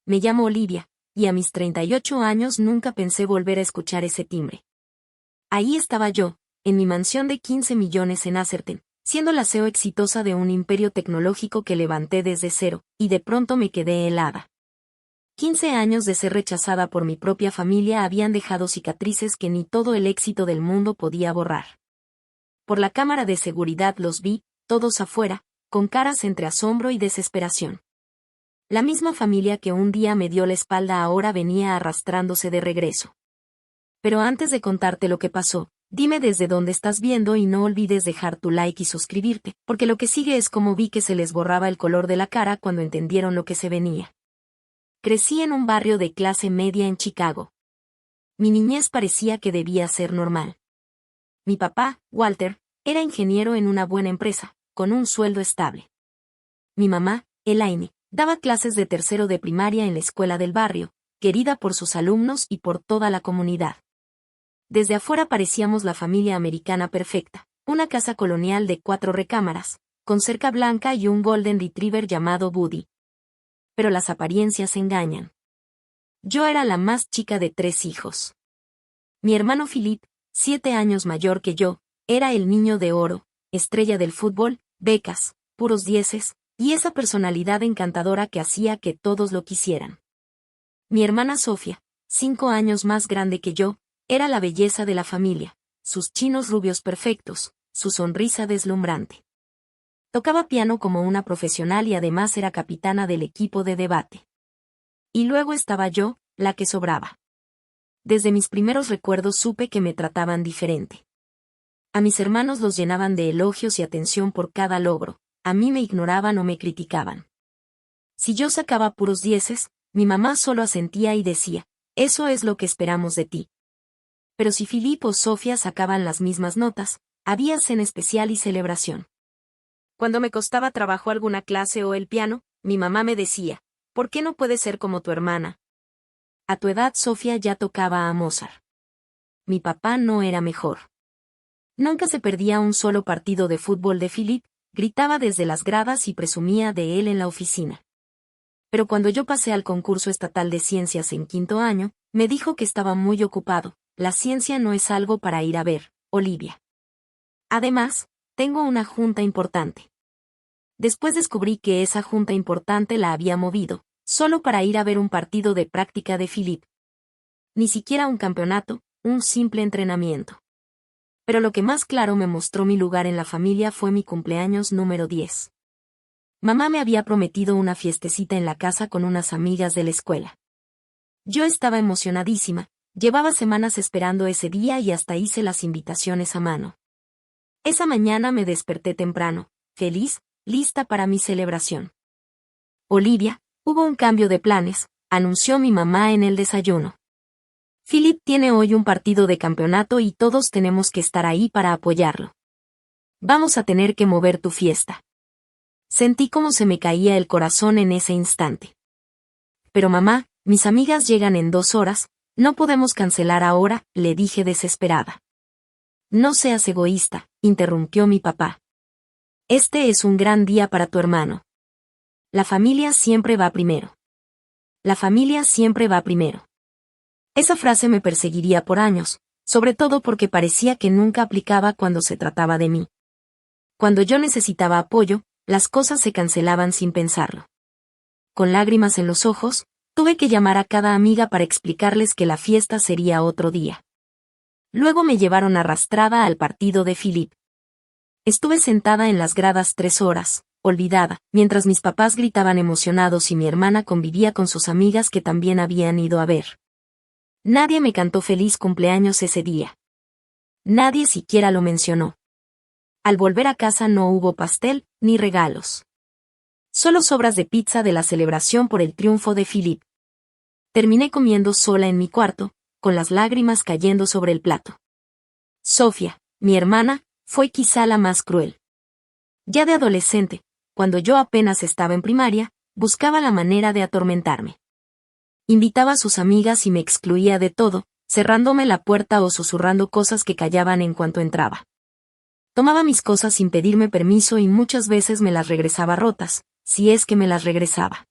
me llamo Olivia, y a mis 38 años nunca pensé volver a escuchar ese timbre. Ahí estaba yo, en mi mansión de 15 millones en Atherton, siendo la CEO exitosa de un imperio tecnológico que levanté desde cero, y de pronto me quedé helada. 15 años de ser rechazada por mi propia familia habían dejado cicatrices que ni todo el éxito del mundo podía borrar. Por la cámara de seguridad los vi, todos afuera, con caras entre asombro y desesperación. La misma familia que un día me dio la espalda ahora venía arrastrándose de regreso. Pero antes de contarte lo que pasó, dime desde dónde estás viendo y no olvides dejar tu like y suscribirte, porque lo que sigue es como vi que se les borraba el color de la cara cuando entendieron lo que se venía. Crecí en un barrio de clase media en Chicago. Mi niñez parecía que debía ser normal. Mi papá, Walter, era ingeniero en una buena empresa, con un sueldo estable. Mi mamá, Elaine, daba clases de tercero de primaria en la escuela del barrio, querida por sus alumnos y por toda la comunidad. Desde afuera parecíamos la familia americana perfecta, una casa colonial de 4 recámaras, con cerca blanca y un golden retriever llamado Buddy. Pero las apariencias engañan. Yo era la más chica de 3 hijos. Mi hermano Philip, 7 años mayor que yo, era el niño de oro, estrella del fútbol, becas, puros dieces, y esa personalidad encantadora que hacía que todos lo quisieran. Mi hermana Sofía, 5 años más grande que yo, era la belleza de la familia, sus chinos rubios perfectos, su sonrisa deslumbrante. Tocaba piano como una profesional y además era capitana del equipo de debate. Y luego estaba yo, la que sobraba. Desde mis primeros recuerdos supe que me trataban diferente. A mis hermanos los llenaban de elogios y atención por cada logro, a mí me ignoraban o me criticaban. Si yo sacaba puros dieces, mi mamá solo asentía y decía, eso es lo que esperamos de ti. Pero si Philip o Sofía sacaban las mismas notas, había cena especial y celebración. Cuando me costaba trabajo alguna clase o el piano, mi mamá me decía, ¿por qué no puedes ser como tu hermana? A tu edad Sofía ya tocaba a Mozart. Mi papá no era mejor. Nunca se perdía un solo partido de fútbol de Philip, gritaba desde las gradas y presumía de él en la oficina. Pero cuando yo pasé al concurso estatal de ciencias en 5º año, me dijo que estaba muy ocupado, la ciencia no es algo para ir a ver, Olivia. Además, tengo una junta importante. Después descubrí que esa junta importante la había movido, solo para ir a ver un partido de práctica de Philip. Ni siquiera un campeonato, un simple entrenamiento. Pero lo que más claro me mostró mi lugar en la familia fue mi cumpleaños número 10. Mamá me había prometido una fiestecita en la casa con unas amigas de la escuela. Yo estaba emocionadísima, llevaba semanas esperando ese día y hasta hice las invitaciones a mano. Esa mañana me desperté temprano, feliz, lista para mi celebración. Olivia, hubo un cambio de planes, anunció mi mamá en el desayuno. Philip tiene hoy un partido de campeonato y todos tenemos que estar ahí para apoyarlo. Vamos a tener que mover tu fiesta. Sentí como se me caía el corazón en ese instante. Pero mamá, mis amigas llegan en 2 horas, no podemos cancelar ahora, le dije desesperada. No seas egoísta, interrumpió mi papá. Este es un gran día para tu hermano. La familia siempre va primero. La familia siempre va primero. Esa frase me perseguiría por años, sobre todo porque parecía que nunca aplicaba cuando se trataba de mí. Cuando yo necesitaba apoyo, las cosas se cancelaban sin pensarlo. Con lágrimas en los ojos, tuve que llamar a cada amiga para explicarles que la fiesta sería otro día. Luego me llevaron arrastrada al partido de Philip. Estuve sentada en las gradas 3 horas, olvidada, mientras mis papás gritaban emocionados y mi hermana convivía con sus amigas que también habían ido a ver. Nadie me cantó feliz cumpleaños ese día. Nadie siquiera lo mencionó. Al volver a casa no hubo pastel, ni regalos. Solo sobras de pizza de la celebración por el triunfo de Philip. Terminé comiendo sola en mi cuarto, con las lágrimas cayendo sobre el plato. Sofía, mi hermana, fue quizá la más cruel. Ya de adolescente, cuando yo apenas estaba en primaria, buscaba la manera de atormentarme. Invitaba a sus amigas y me excluía de todo, cerrándome la puerta o susurrando cosas que callaban en cuanto entraba. Tomaba mis cosas sin pedirme permiso y muchas veces me las regresaba rotas, si es que me las regresaba.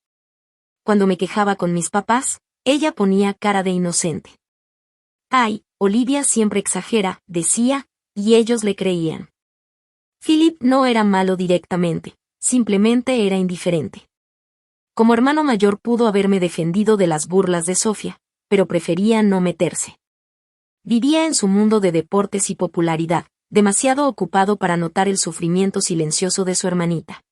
cuando me quejaba con mis papás, ella ponía cara de inocente. Ay, Olivia siempre exagera, decía, y ellos le creían. Philip no era malo directamente, simplemente era indiferente. Como hermano mayor pudo haberme defendido de las burlas de Sofía, pero prefería no meterse. Vivía en su mundo de deportes y popularidad, demasiado ocupado para notar el sufrimiento silencioso de su hermanita.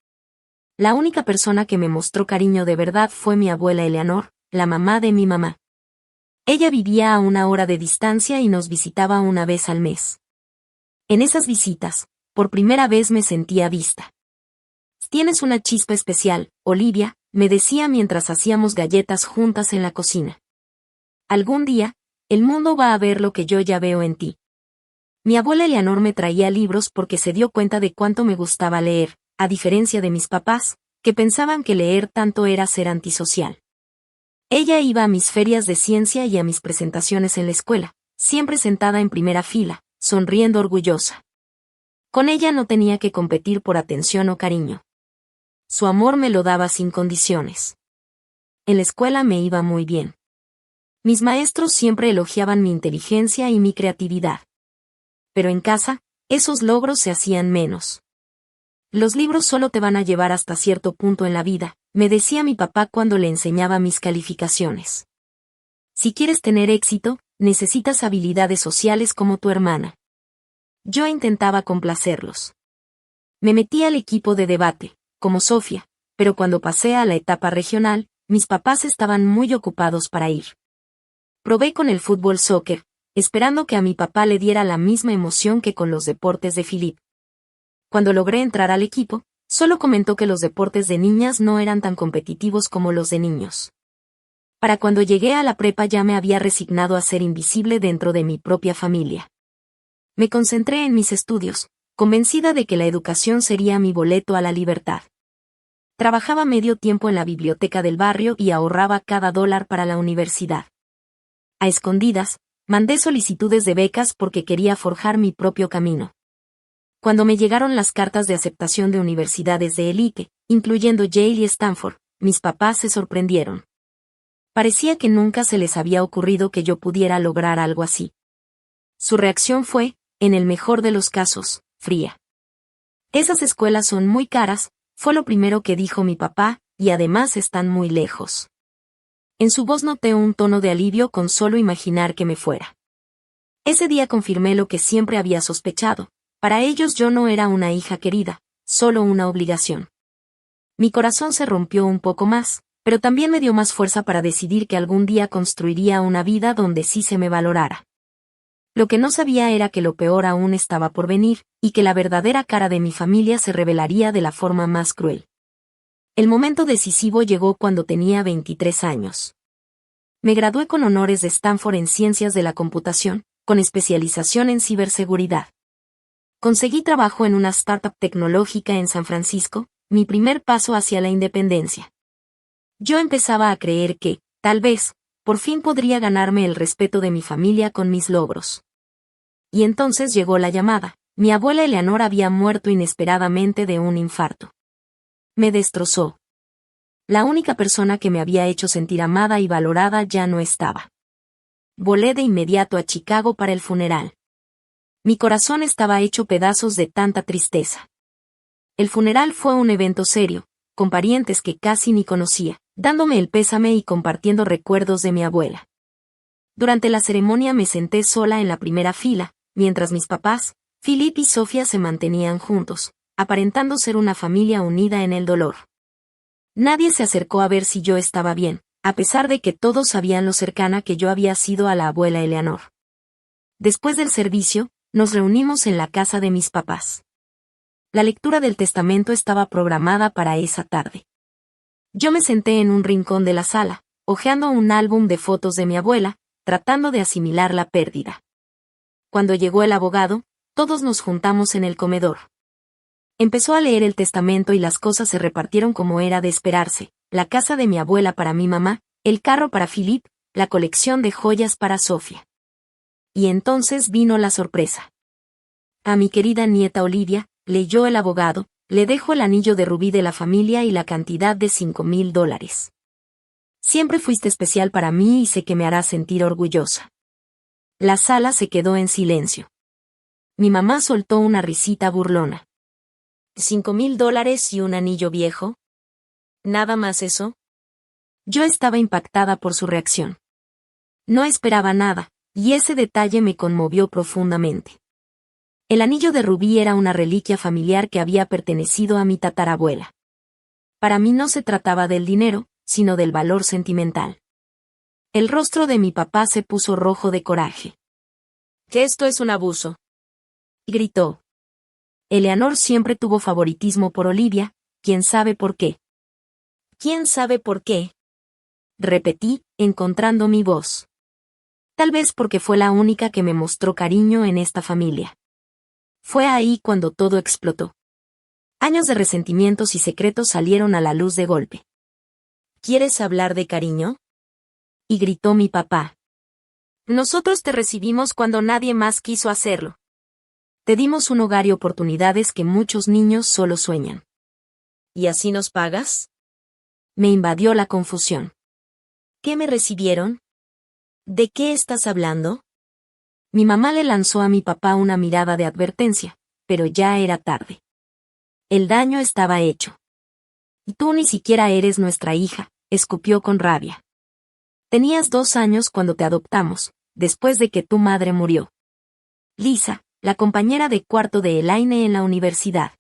La única persona que me mostró cariño de verdad fue mi abuela Eleanor, la mamá de mi mamá. Ella vivía a 1 hora de distancia y nos visitaba una vez al mes. En esas visitas, por primera vez me sentía vista. Tienes una chispa especial, Olivia, me decía mientras hacíamos galletas juntas en la cocina. Algún día, el mundo va a ver lo que yo ya veo en ti. Mi abuela Eleanor me traía libros porque se dio cuenta de cuánto me gustaba leer, a diferencia de mis papás, que pensaban que leer tanto era ser antisocial. Ella iba a mis ferias de ciencia y a mis presentaciones en la escuela, siempre sentada en primera fila, sonriendo orgullosa. Con ella no tenía que competir por atención o cariño. Su amor me lo daba sin condiciones. En la escuela me iba muy bien. Mis maestros siempre elogiaban mi inteligencia y mi creatividad. Pero en casa, esos logros se hacían menos. Los libros solo te van a llevar hasta cierto punto en la vida, me decía mi papá cuando le enseñaba mis calificaciones. Si quieres tener éxito, necesitas habilidades sociales como tu hermana. Yo intentaba complacerlos. Me metí al equipo de debate, como Sofía, pero cuando pasé a la etapa regional, mis papás estaban muy ocupados para ir. Probé con el fútbol soccer, esperando que a mi papá le diera la misma emoción que con los deportes de Philip. Cuando logré entrar al equipo, solo comentó que los deportes de niñas no eran tan competitivos como los de niños. Para cuando llegué a la prepa ya me había resignado a ser invisible dentro de mi propia familia. Me concentré en mis estudios, convencida de que la educación sería mi boleto a la libertad. Trabajaba medio tiempo en la biblioteca del barrio y ahorraba cada dólar para la universidad. A escondidas, mandé solicitudes de becas porque quería forjar mi propio camino. Cuando me llegaron las cartas de aceptación de universidades de élite, incluyendo Yale y Stanford, mis papás se sorprendieron. Parecía que nunca se les había ocurrido que yo pudiera lograr algo así. Su reacción fue, en el mejor de los casos, fría. Esas escuelas son muy caras, fue lo primero que dijo mi papá, y además están muy lejos. En su voz noté un tono de alivio con solo imaginar que me fuera. Ese día confirmé lo que siempre había sospechado. Para ellos yo no era una hija querida, solo una obligación. Mi corazón se rompió un poco más, pero también me dio más fuerza para decidir que algún día construiría una vida donde sí se me valorara. Lo que no sabía era que lo peor aún estaba por venir, y que la verdadera cara de mi familia se revelaría de la forma más cruel. El momento decisivo llegó cuando tenía 23 años. Me gradué con honores de Stanford en Ciencias de la Computación, con especialización en ciberseguridad. Conseguí trabajo en una startup tecnológica en San Francisco, mi primer paso hacia la independencia. Yo empezaba a creer que, tal vez, por fin podría ganarme el respeto de mi familia con mis logros. Y entonces llegó la llamada. Mi abuela Eleanor había muerto inesperadamente de un infarto. Me destrozó. La única persona que me había hecho sentir amada y valorada ya no estaba. Volé de inmediato a Chicago para el funeral. Mi corazón estaba hecho pedazos de tanta tristeza. El funeral fue un evento serio, con parientes que casi ni conocía, dándome el pésame y compartiendo recuerdos de mi abuela. Durante la ceremonia me senté sola en la primera fila, mientras mis papás, Philip y Sofía se mantenían juntos, aparentando ser una familia unida en el dolor. Nadie se acercó a ver si yo estaba bien, a pesar de que todos sabían lo cercana que yo había sido a la abuela Eleanor. Después del servicio, nos reunimos en la casa de mis papás. La lectura del testamento estaba programada para esa tarde. Yo me senté en un rincón de la sala, hojeando un álbum de fotos de mi abuela, tratando de asimilar la pérdida. Cuando llegó el abogado, todos nos juntamos en el comedor. Empezó a leer el testamento y las cosas se repartieron como era de esperarse: la casa de mi abuela para mi mamá, el carro para Philip, la colección de joyas para Sofía. Y entonces vino la sorpresa. A mi querida nieta Olivia, leyó el abogado, le dejo el anillo de rubí de la familia y la cantidad de $5,000. Siempre fuiste especial para mí y sé que me harás sentir orgullosa. La sala se quedó en silencio. Mi mamá soltó una risita burlona. $5,000 y un anillo viejo. ¿Nada más eso? Yo estaba impactada por su reacción. No esperaba nada, y ese detalle me conmovió profundamente. El anillo de rubí era una reliquia familiar que había pertenecido a mi tatarabuela. Para mí no se trataba del dinero, sino del valor sentimental. El rostro de mi papá se puso rojo de coraje. «Que esto es un abuso», gritó. Eleanor siempre tuvo favoritismo por Olivia, ¿quién sabe por qué? ¿Quién sabe por qué? Repetí, encontrando mi voz. Tal vez porque fue la única que me mostró cariño en esta familia. Fue ahí cuando todo explotó. Años de resentimientos y secretos salieron a la luz de golpe. ¿Quieres hablar de cariño?, y gritó mi papá. Nosotros te recibimos cuando nadie más quiso hacerlo. Te dimos un hogar y oportunidades que muchos niños solo sueñan. ¿Y así nos pagas? Me invadió la confusión. ¿Qué me recibieron? ¿De qué estás hablando? Mi mamá le lanzó a mi papá una mirada de advertencia, pero ya era tarde. El daño estaba hecho. Y tú ni siquiera eres nuestra hija, escupió con rabia. Tenías 2 años cuando te adoptamos, después de que tu madre murió. Lisa, la compañera de cuarto de Elaine en la universidad.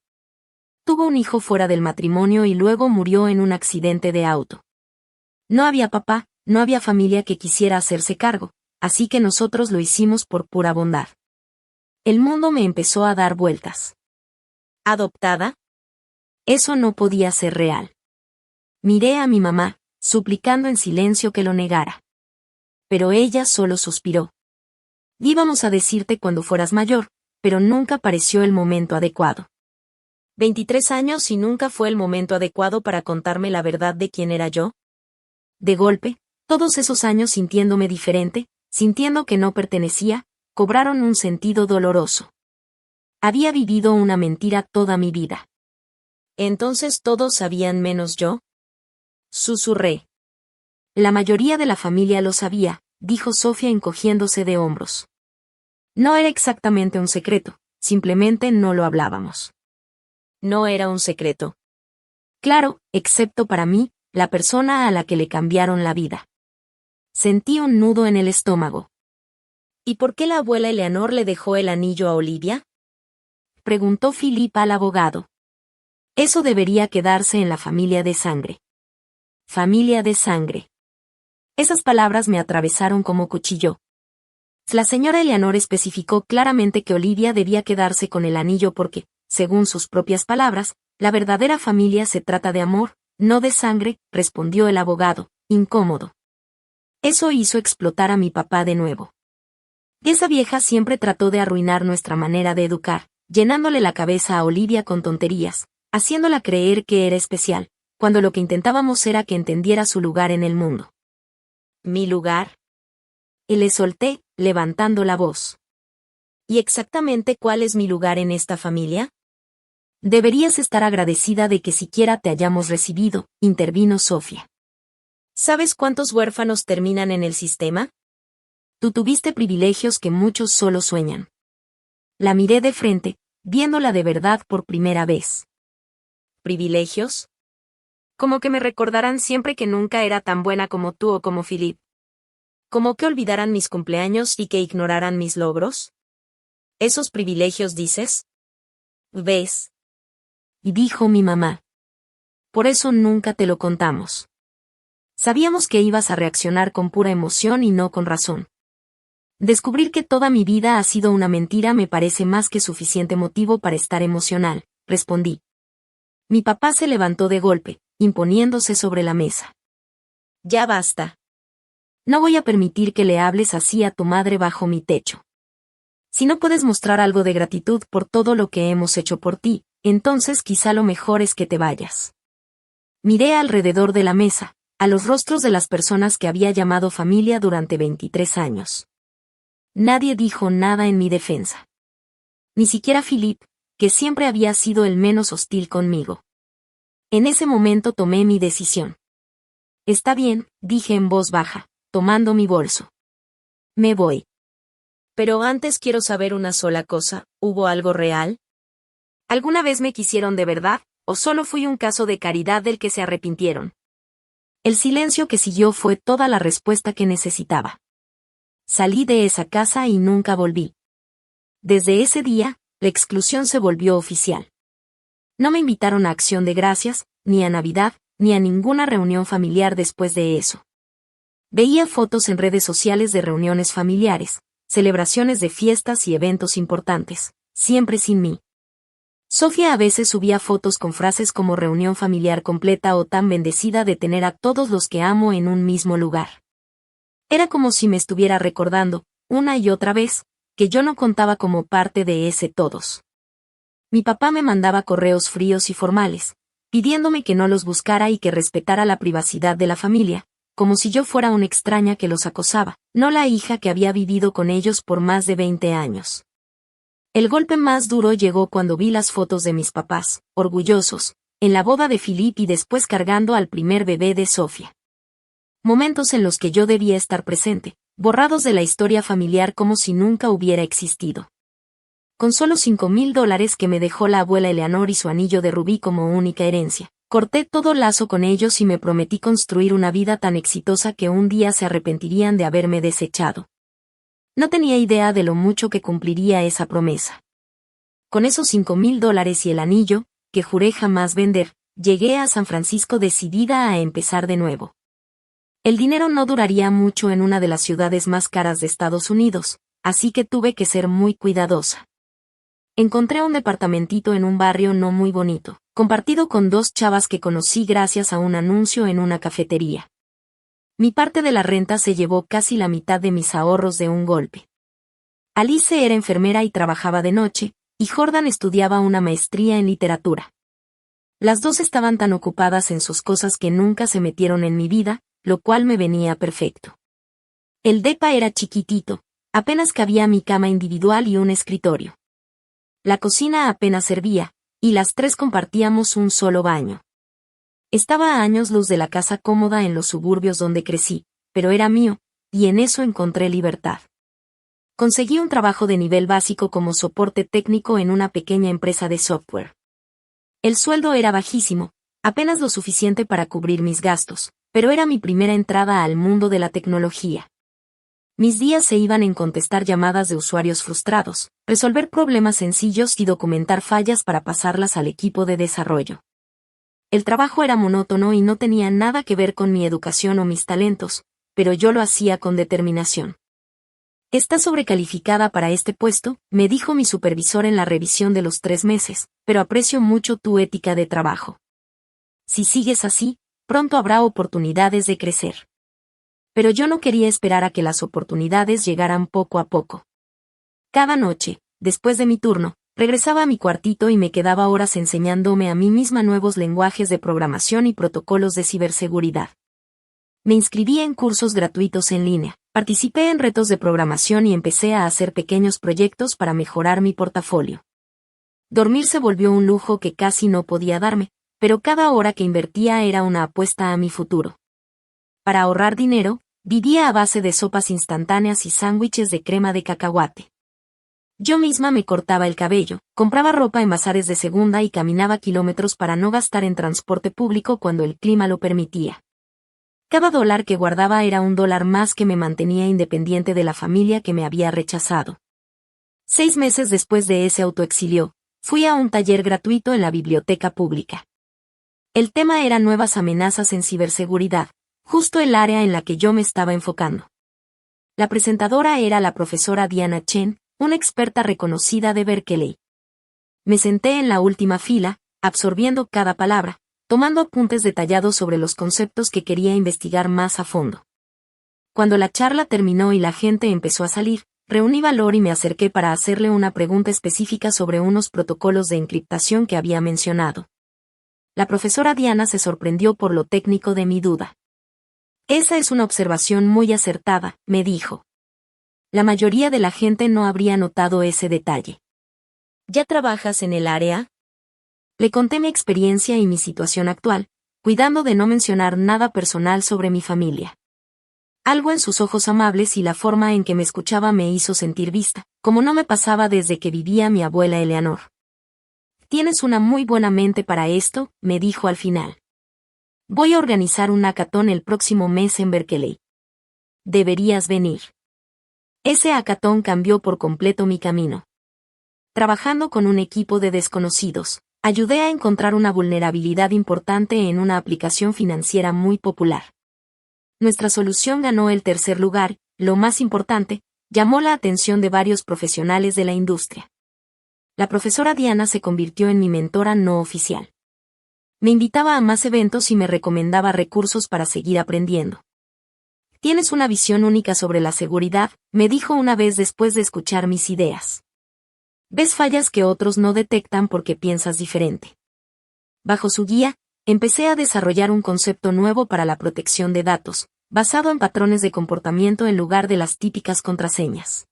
Tuvo un hijo fuera del matrimonio y luego murió en un accidente de auto. No había papá, no había familia que quisiera hacerse cargo, así que nosotros lo hicimos por pura bondad. El mundo me empezó a dar vueltas. ¿Adoptada? Eso no podía ser real. Miré a mi mamá, suplicando en silencio que lo negara. Pero ella solo suspiró. Íbamos a decirte cuando fueras mayor, pero nunca pareció el momento adecuado. 23 años y nunca fue el momento adecuado para contarme la verdad de quién era yo. De golpe, todos esos años sintiéndome diferente, sintiendo que no pertenecía, cobraron un sentido doloroso. Había vivido una mentira toda mi vida. ¿Entonces todos sabían menos yo? Susurré. La mayoría de la familia lo sabía, dijo Sofía encogiéndose de hombros. No era exactamente un secreto, simplemente no lo hablábamos. No era un secreto. Claro, excepto para mí, la persona a la que le cambiaron la vida. Sentí un nudo en el estómago. ¿Y por qué la abuela Eleanor le dejó el anillo a Olivia?, preguntó Philip al abogado. Eso debería quedarse en la familia de sangre. Familia de sangre. Esas palabras me atravesaron como cuchillo. La señora Eleanor especificó claramente que Olivia debía quedarse con el anillo porque, según sus propias palabras, la verdadera familia se trata de amor, no de sangre, respondió el abogado, incómodo. Eso hizo explotar a mi papá de nuevo. Esa vieja siempre trató de arruinar nuestra manera de educar, llenándole la cabeza a Olivia con tonterías, haciéndola creer que era especial, cuando lo que intentábamos era que entendiera su lugar en el mundo. ¿Mi lugar? Y le solté, levantando la voz. ¿Y exactamente cuál es mi lugar en esta familia? Deberías estar agradecida de que siquiera te hayamos recibido, intervino Sofía. ¿Sabes cuántos huérfanos terminan en el sistema? Tú tuviste privilegios que muchos solo sueñan. La miré de frente, viéndola de verdad por primera vez. ¿Privilegios? Como que me recordaran siempre que nunca era tan buena como tú o como Philip. ¿Como que olvidaran mis cumpleaños y que ignoraran mis logros? ¿Esos privilegios dices? ¿Ves? Y dijo mi mamá. Por eso nunca te lo contamos. Sabíamos que ibas a reaccionar con pura emoción y no con razón. Descubrir que toda mi vida ha sido una mentira me parece más que suficiente motivo para estar emocional, respondí. Mi papá se levantó de golpe, imponiéndose sobre la mesa. Ya basta. No voy a permitir que le hables así a tu madre bajo mi techo. Si no puedes mostrar algo de gratitud por todo lo que hemos hecho por ti, entonces quizá lo mejor es que te vayas. Miré alrededor de la mesa, a los rostros de las personas que había llamado familia durante 23 años. Nadie dijo nada en mi defensa. Ni siquiera Philip, que siempre había sido el menos hostil conmigo. En ese momento tomé mi decisión. Está bien, dije en voz baja, tomando mi bolso. Me voy. Pero antes quiero saber una sola cosa, ¿hubo algo real? ¿Alguna vez me quisieron de verdad, o solo fui un caso de caridad del que se arrepintieron? El silencio que siguió fue toda la respuesta que necesitaba. Salí de esa casa y nunca volví. Desde ese día, la exclusión se volvió oficial. No me invitaron a Acción de Gracias, ni a Navidad, ni a ninguna reunión familiar después de eso. Veía fotos en redes sociales de reuniones familiares, celebraciones de fiestas y eventos importantes, siempre sin mí. Sofía a veces subía fotos con frases como reunión familiar completa o tan bendecida de tener a todos los que amo en un mismo lugar. Era como si me estuviera recordando, una y otra vez, que yo no contaba como parte de ese todos. Mi papá me mandaba correos fríos y formales, pidiéndome que no los buscara y que respetara la privacidad de la familia, como si yo fuera una extraña que los acosaba, no la hija que había vivido con ellos por más de 20 años. El golpe más duro llegó cuando vi las fotos de mis papás, orgullosos, en la boda de Philippe y después cargando al primer bebé de Sofía. Momentos en los que yo debía estar presente, borrados de la historia familiar como si nunca hubiera existido. Con solo $5,000 que me dejó la abuela Eleanor y su anillo de rubí como única herencia, corté todo lazo con ellos y me prometí construir una vida tan exitosa que un día se arrepentirían de haberme desechado. No tenía idea de lo mucho que cumpliría esa promesa. Con esos $5,000 y el anillo, que juré jamás vender, llegué a San Francisco decidida a empezar de nuevo. El dinero no duraría mucho en una de las ciudades más caras de Estados Unidos, así que tuve que ser muy cuidadosa. Encontré un departamentito en un barrio no muy bonito, compartido con 2 chavas que conocí gracias a un anuncio en una cafetería. Mi parte de la renta se llevó casi la mitad de mis ahorros de un golpe. Alice era enfermera y trabajaba de noche, y Jordan estudiaba una maestría en literatura. Las dos estaban tan ocupadas en sus cosas que nunca se metieron en mi vida, lo cual me venía perfecto. El depa era chiquitito, apenas cabía mi cama individual y un escritorio. La cocina apenas servía, y las 3 compartíamos un solo baño. Estaba a años luz de la casa cómoda en los suburbios donde crecí, pero era mío, y en eso encontré libertad. Conseguí un trabajo de nivel básico como soporte técnico en una pequeña empresa de software. El sueldo era bajísimo, apenas lo suficiente para cubrir mis gastos, pero era mi primera entrada al mundo de la tecnología. Mis días se iban en contestar llamadas de usuarios frustrados, resolver problemas sencillos y documentar fallas para pasarlas al equipo de desarrollo. El trabajo era monótono y no tenía nada que ver con mi educación o mis talentos, pero yo lo hacía con determinación. Estás sobrecalificada para este puesto, me dijo mi supervisor en la revisión de los 3 meses, pero aprecio mucho tu ética de trabajo. Si sigues así, pronto habrá oportunidades de crecer. Pero yo no quería esperar a que las oportunidades llegaran poco a poco. Cada noche, después de mi turno, regresaba a mi cuartito y me quedaba horas enseñándome a mí misma nuevos lenguajes de programación y protocolos de ciberseguridad. Me inscribí en cursos gratuitos en línea, participé en retos de programación y empecé a hacer pequeños proyectos para mejorar mi portafolio. Dormir se volvió un lujo que casi no podía darme, pero cada hora que invertía era una apuesta a mi futuro. Para ahorrar dinero, vivía a base de sopas instantáneas y sándwiches de crema de cacahuate. Yo misma me cortaba el cabello, compraba ropa en bazares de segunda y caminaba kilómetros para no gastar en transporte público cuando el clima lo permitía. Cada dólar que guardaba era un dólar más que me mantenía independiente de la familia que me había rechazado. 6 meses después de ese autoexilio, fui a un taller gratuito en la biblioteca pública. El tema era nuevas amenazas en ciberseguridad, justo el área en la que yo me estaba enfocando. La presentadora era la profesora Diana Chen, una experta reconocida de Berkeley. Me senté en la última fila, absorbiendo cada palabra, tomando apuntes detallados sobre los conceptos que quería investigar más a fondo. Cuando la charla terminó y la gente empezó a salir, reuní valor y me acerqué para hacerle una pregunta específica sobre unos protocolos de encriptación que había mencionado. La profesora Diana se sorprendió por lo técnico de mi duda. Esa es una observación muy acertada, me dijo. La mayoría de la gente no habría notado ese detalle. ¿Ya trabajas en el área? Le conté mi experiencia y mi situación actual, cuidando de no mencionar nada personal sobre mi familia. Algo en sus ojos amables y la forma en que me escuchaba me hizo sentir vista, como no me pasaba desde que vivía mi abuela Eleanor. «Tienes una muy buena mente para esto», me dijo al final. «Voy a organizar un hackathon el próximo mes en Berkeley. Deberías venir». Ese hackathon cambió por completo mi camino. Trabajando con un equipo de desconocidos, ayudé a encontrar una vulnerabilidad importante en una aplicación financiera muy popular. Nuestra solución ganó el tercer lugar, lo más importante, llamó la atención de varios profesionales de la industria. La profesora Diana se convirtió en mi mentora no oficial. Me invitaba a más eventos y me recomendaba recursos para seguir aprendiendo. «Tienes una visión única sobre la seguridad», me dijo una vez después de escuchar mis ideas. «Ves fallas que otros no detectan porque piensas diferente». Bajo su guía, empecé a desarrollar un concepto nuevo para la protección de datos, basado en patrones de comportamiento en lugar de las típicas contraseñas.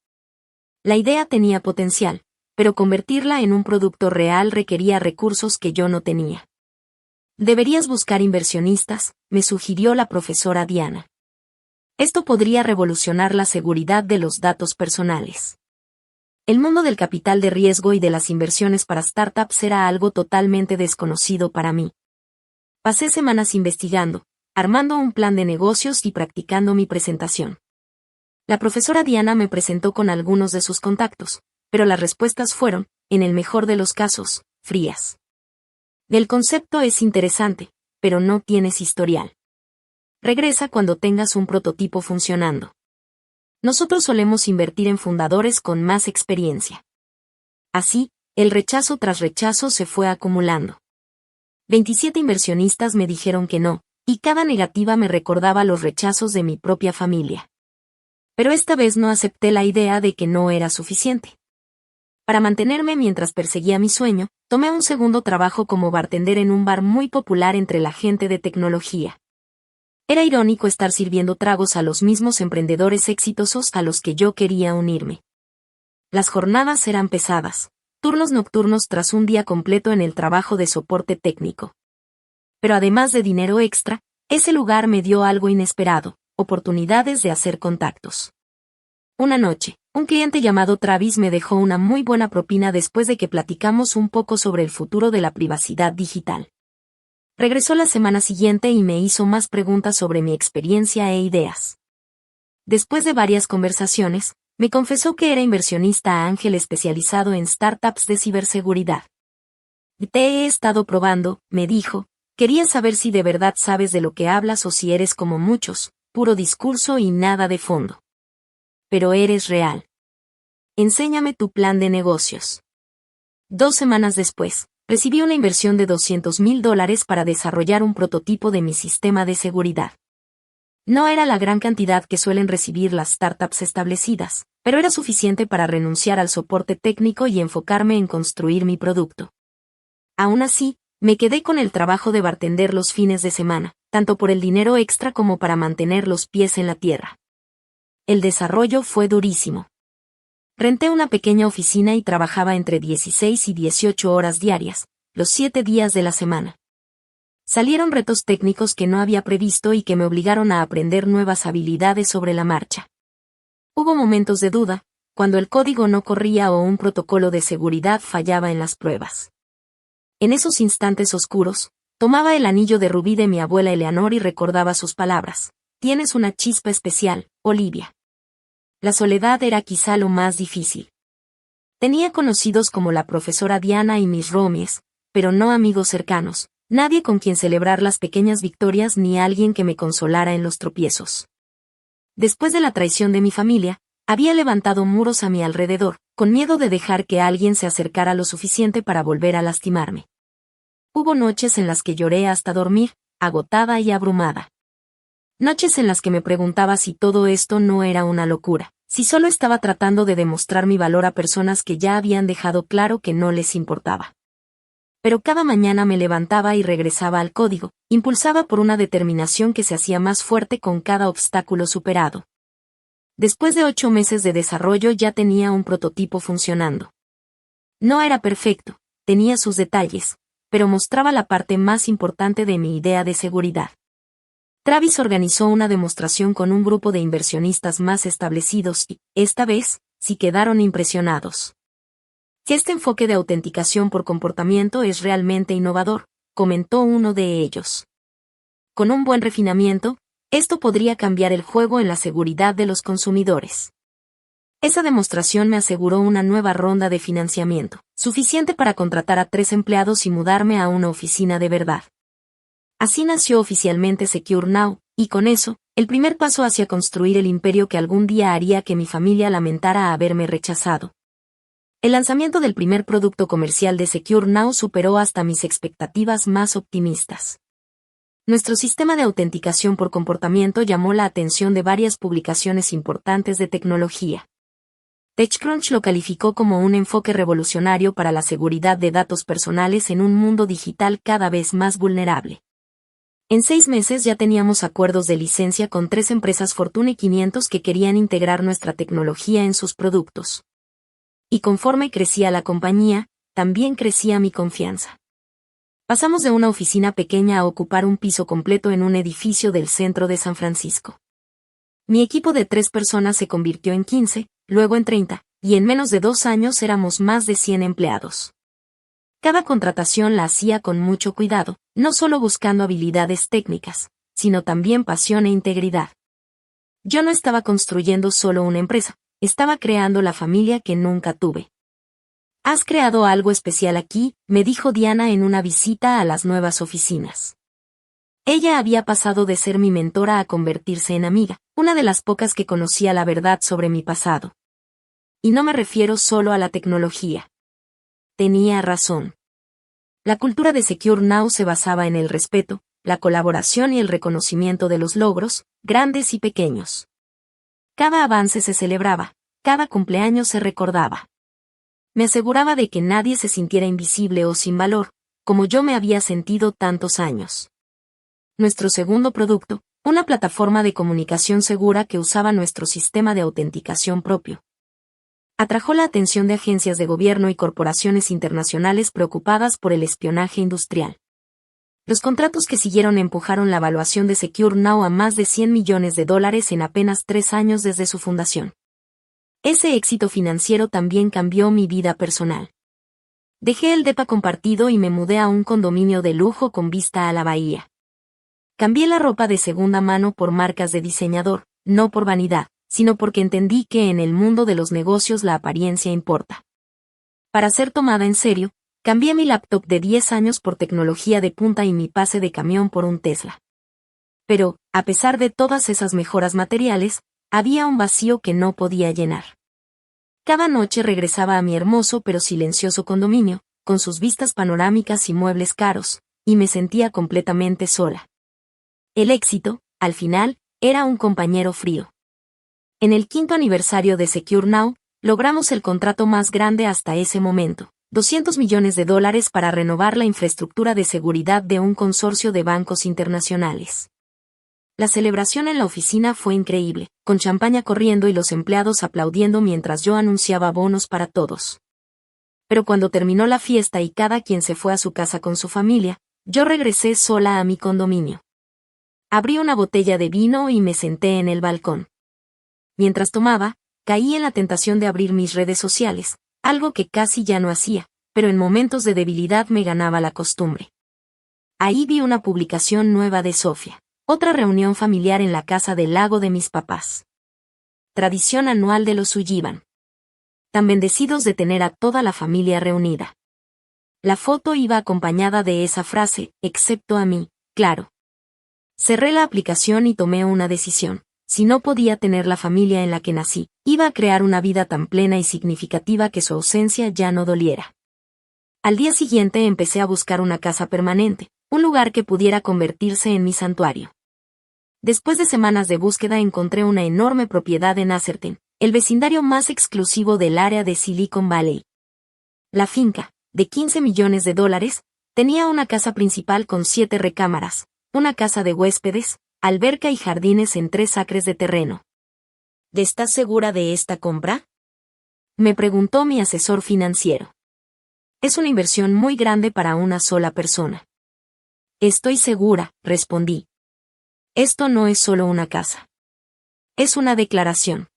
La idea tenía potencial, pero convertirla en un producto real requería recursos que yo no tenía. «Deberías buscar inversionistas», me sugirió la profesora Diana. «Esto podría revolucionar la seguridad de los datos personales». El mundo del capital de riesgo y de las inversiones para startups era algo totalmente desconocido para mí. Pasé semanas investigando, armando un plan de negocios y practicando mi presentación. La profesora Diana me presentó con algunos de sus contactos, pero las respuestas fueron, en el mejor de los casos, frías. «El concepto es interesante, pero no tienes historial. Regresa cuando tengas un prototipo funcionando. Nosotros solemos invertir en fundadores con más experiencia». Así, el rechazo tras rechazo se fue acumulando. 27 inversionistas me dijeron que no, y cada negativa me recordaba los rechazos de mi propia familia. Pero esta vez no acepté la idea de que no era suficiente. Para mantenerme mientras perseguía mi sueño, tomé un segundo trabajo como bartender en un bar muy popular entre la gente de tecnología. Era irónico estar sirviendo tragos a los mismos emprendedores exitosos a los que yo quería unirme. Las jornadas eran pesadas, turnos nocturnos tras un día completo en el trabajo de soporte técnico. Pero además de dinero extra, ese lugar me dio algo inesperado, oportunidades de hacer contactos. Una noche, un cliente llamado Travis me dejó una muy buena propina después de que platicamos un poco sobre el futuro de la privacidad digital. Regresó la semana siguiente y me hizo más preguntas sobre mi experiencia e ideas. Después de varias conversaciones, me confesó que era inversionista ángel especializado en startups de ciberseguridad. «Te he estado probando», me dijo. «Quería saber si de verdad sabes de lo que hablas o si eres como muchos, puro discurso y nada de fondo. Pero eres real. Enséñame tu plan de negocios». 2 semanas después, recibí una inversión de $200,000 para desarrollar un prototipo de mi sistema de seguridad. No era la gran cantidad que suelen recibir las startups establecidas, pero era suficiente para renunciar al soporte técnico y enfocarme en construir mi producto. Aún así, me quedé con el trabajo de bartender los fines de semana, tanto por el dinero extra como para mantener los pies en la tierra. El desarrollo fue durísimo. Renté una pequeña oficina y trabajaba entre 16 y 18 horas diarias, los 7 días de la semana. Salieron retos técnicos que no había previsto y que me obligaron a aprender nuevas habilidades sobre la marcha. Hubo momentos de duda, cuando el código no corría o un protocolo de seguridad fallaba en las pruebas. En esos instantes oscuros, tomaba el anillo de rubí de mi abuela Eleanor y recordaba sus palabras: «Tienes una chispa especial, Olivia». La soledad era quizá lo más difícil. Tenía conocidos como la profesora Diana y mis roomies, pero no amigos cercanos, nadie con quien celebrar las pequeñas victorias ni alguien que me consolara en los tropiezos. Después de la traición de mi familia, había levantado muros a mi alrededor, con miedo de dejar que alguien se acercara lo suficiente para volver a lastimarme. Hubo noches en las que lloré hasta dormir, agotada y abrumada. Noches en las que me preguntaba si todo esto no era una locura, si solo estaba tratando de demostrar mi valor a personas que ya habían dejado claro que no les importaba. Pero cada mañana me levantaba y regresaba al código, impulsada por una determinación que se hacía más fuerte con cada obstáculo superado. Después de 8 meses de desarrollo ya tenía un prototipo funcionando. No era perfecto, tenía sus detalles, pero mostraba la parte más importante de mi idea de seguridad. Travis organizó una demostración con un grupo de inversionistas más establecidos y, esta vez, sí quedaron impresionados. Este enfoque de autenticación por comportamiento es realmente innovador, comentó uno de ellos. Con un buen refinamiento, esto podría cambiar el juego en la seguridad de los consumidores. Esa demostración me aseguró una nueva ronda de financiamiento, suficiente para contratar a 3 empleados y mudarme a una oficina de verdad. Así nació oficialmente Secure Now, y con eso, el primer paso hacia construir el imperio que algún día haría que mi familia lamentara haberme rechazado. El lanzamiento del primer producto comercial de Secure Now superó hasta mis expectativas más optimistas. Nuestro sistema de autenticación por comportamiento llamó la atención de varias publicaciones importantes de tecnología. TechCrunch lo calificó como un enfoque revolucionario para la seguridad de datos personales en un mundo digital cada vez más vulnerable. En 6 meses ya teníamos acuerdos de licencia con 3 empresas Fortune 500 que querían integrar nuestra tecnología en sus productos. Y conforme crecía la compañía, también crecía mi confianza. Pasamos de una oficina pequeña a ocupar un piso completo en un edificio del centro de San Francisco. Mi equipo de 3 personas se convirtió en 15, luego en 30, y en menos de 2 años éramos más de 100 empleados. Cada contratación la hacía con mucho cuidado, no solo buscando habilidades técnicas, sino también pasión e integridad. Yo no estaba construyendo solo una empresa, estaba creando la familia que nunca tuve. «Has creado algo especial aquí», me dijo Diana en una visita a las nuevas oficinas. Ella había pasado de ser mi mentora a convertirse en amiga, una de las pocas que conocía la verdad sobre mi pasado. Y no me refiero solo a la tecnología. Tenía razón. La cultura de Secure Now se basaba en el respeto, la colaboración y el reconocimiento de los logros, grandes y pequeños. Cada avance se celebraba, cada cumpleaños se recordaba. Me aseguraba de que nadie se sintiera invisible o sin valor, como yo me había sentido tantos años. Nuestro segundo producto, una plataforma de comunicación segura que usaba nuestro sistema de autenticación propio, atrajo la atención de agencias de gobierno y corporaciones internacionales preocupadas por el espionaje industrial. Los contratos que siguieron empujaron la valuación de Secure Now a más de $100 millones en apenas 3 años desde su fundación. Ese éxito financiero también cambió mi vida personal. Dejé el depa compartido y me mudé a un condominio de lujo con vista a la bahía. Cambié la ropa de segunda mano por marcas de diseñador, no por vanidad, sino porque entendí que en el mundo de los negocios la apariencia importa. Para ser tomada en serio, cambié mi laptop de 10 años por tecnología de punta y mi pase de camión por un Tesla. Pero, a pesar de todas esas mejoras materiales, había un vacío que no podía llenar. Cada noche regresaba a mi hermoso pero silencioso condominio, con sus vistas panorámicas y muebles caros, y me sentía completamente sola. El éxito, al final, era un compañero frío. En el 5º aniversario de Secure Now, logramos el contrato más grande hasta ese momento, $200 millones para renovar la infraestructura de seguridad de un consorcio de bancos internacionales. La celebración en la oficina fue increíble, con champaña corriendo y los empleados aplaudiendo mientras yo anunciaba bonos para todos. Pero cuando terminó la fiesta y cada quien se fue a su casa con su familia, yo regresé sola a mi condominio. Abrí una botella de vino y me senté en el balcón. Mientras tomaba, caí en la tentación de abrir mis redes sociales, algo que casi ya no hacía, pero en momentos de debilidad me ganaba la costumbre. Ahí vi una publicación nueva de Sofía, otra reunión familiar en la casa del lago de mis papás. Tradición anual de los Sullivan. Tan bendecidos de tener a toda la familia reunida. La foto iba acompañada de esa frase, excepto a mí, claro. Cerré la aplicación y tomé una decisión. Si no podía tener la familia en la que nací, iba a crear una vida tan plena y significativa que su ausencia ya no doliera. Al día siguiente empecé a buscar una casa permanente, un lugar que pudiera convertirse en mi santuario. Después de semanas de búsqueda encontré una enorme propiedad en Atherton, el vecindario más exclusivo del área de Silicon Valley. La finca, de $15 millones, tenía una casa principal con 7 recámaras, una casa de huéspedes, alberca y jardines en 3 acres de terreno. ¿Estás segura de esta compra?, me preguntó mi asesor financiero. Es una inversión muy grande para una sola persona. Estoy segura, respondí. Esto no es solo una casa. Es una declaración.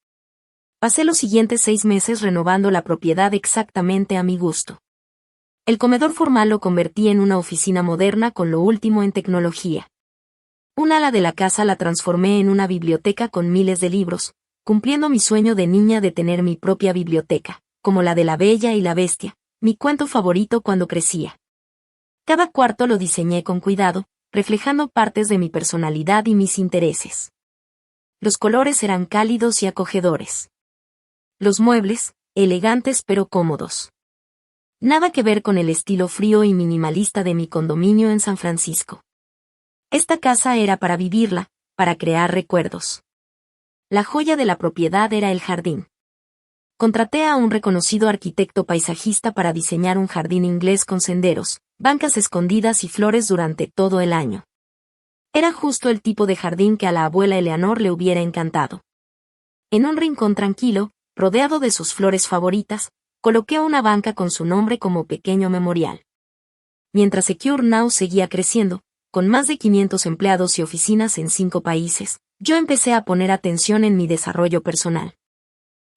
Pasé los siguientes 6 meses renovando la propiedad exactamente a mi gusto. El comedor formal lo convertí en una oficina moderna con lo último en tecnología. Un ala de la casa la transformé en una biblioteca con miles de libros, cumpliendo mi sueño de niña de tener mi propia biblioteca, como la de La Bella y la Bestia, mi cuento favorito cuando crecía. Cada cuarto lo diseñé con cuidado, reflejando partes de mi personalidad y mis intereses. Los colores eran cálidos y acogedores. Los muebles, elegantes pero cómodos. Nada que ver con el estilo frío y minimalista de mi condominio en San Francisco. Esta casa era para vivirla, para crear recuerdos. La joya de la propiedad era el jardín. Contraté a un reconocido arquitecto paisajista para diseñar un jardín inglés con senderos, bancas escondidas y flores durante todo el año. Era justo el tipo de jardín que a la abuela Eleanor le hubiera encantado. En un rincón tranquilo, rodeado de sus flores favoritas, coloqué una banca con su nombre como pequeño memorial. Mientras Secure Now seguía creciendo, con más de 500 empleados y oficinas en 5 países, yo empecé a poner atención en mi desarrollo personal.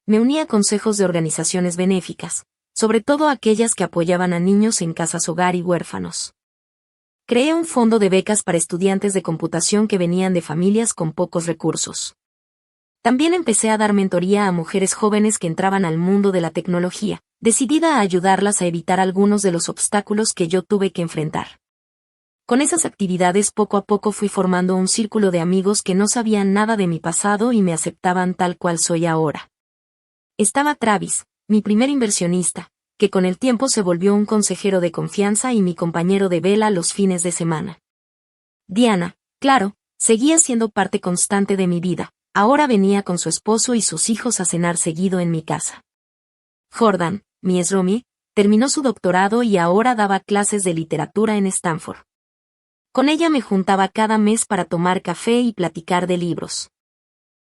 Me uní a consejos de organizaciones benéficas, sobre todo aquellas que apoyaban a niños en casas hogar y huérfanos. Creé un fondo de becas para estudiantes de computación que venían de familias con pocos recursos. También empecé a dar mentoría a mujeres jóvenes que entraban al mundo de la tecnología, decidida a ayudarlas a evitar algunos de los obstáculos que yo tuve que enfrentar. Con esas actividades poco a poco fui formando un círculo de amigos que no sabían nada de mi pasado y me aceptaban tal cual soy ahora. Estaba Travis, mi primer inversionista, que con el tiempo se volvió un consejero de confianza y mi compañero de vela los fines de semana. Diana, claro, seguía siendo parte constante de mi vida. Ahora venía con su esposo y sus hijos a cenar seguido en mi casa. Jordan, mi ex-roomie, terminó su doctorado y ahora daba clases de literatura en Stanford. Con ella me juntaba cada mes para tomar café y platicar de libros.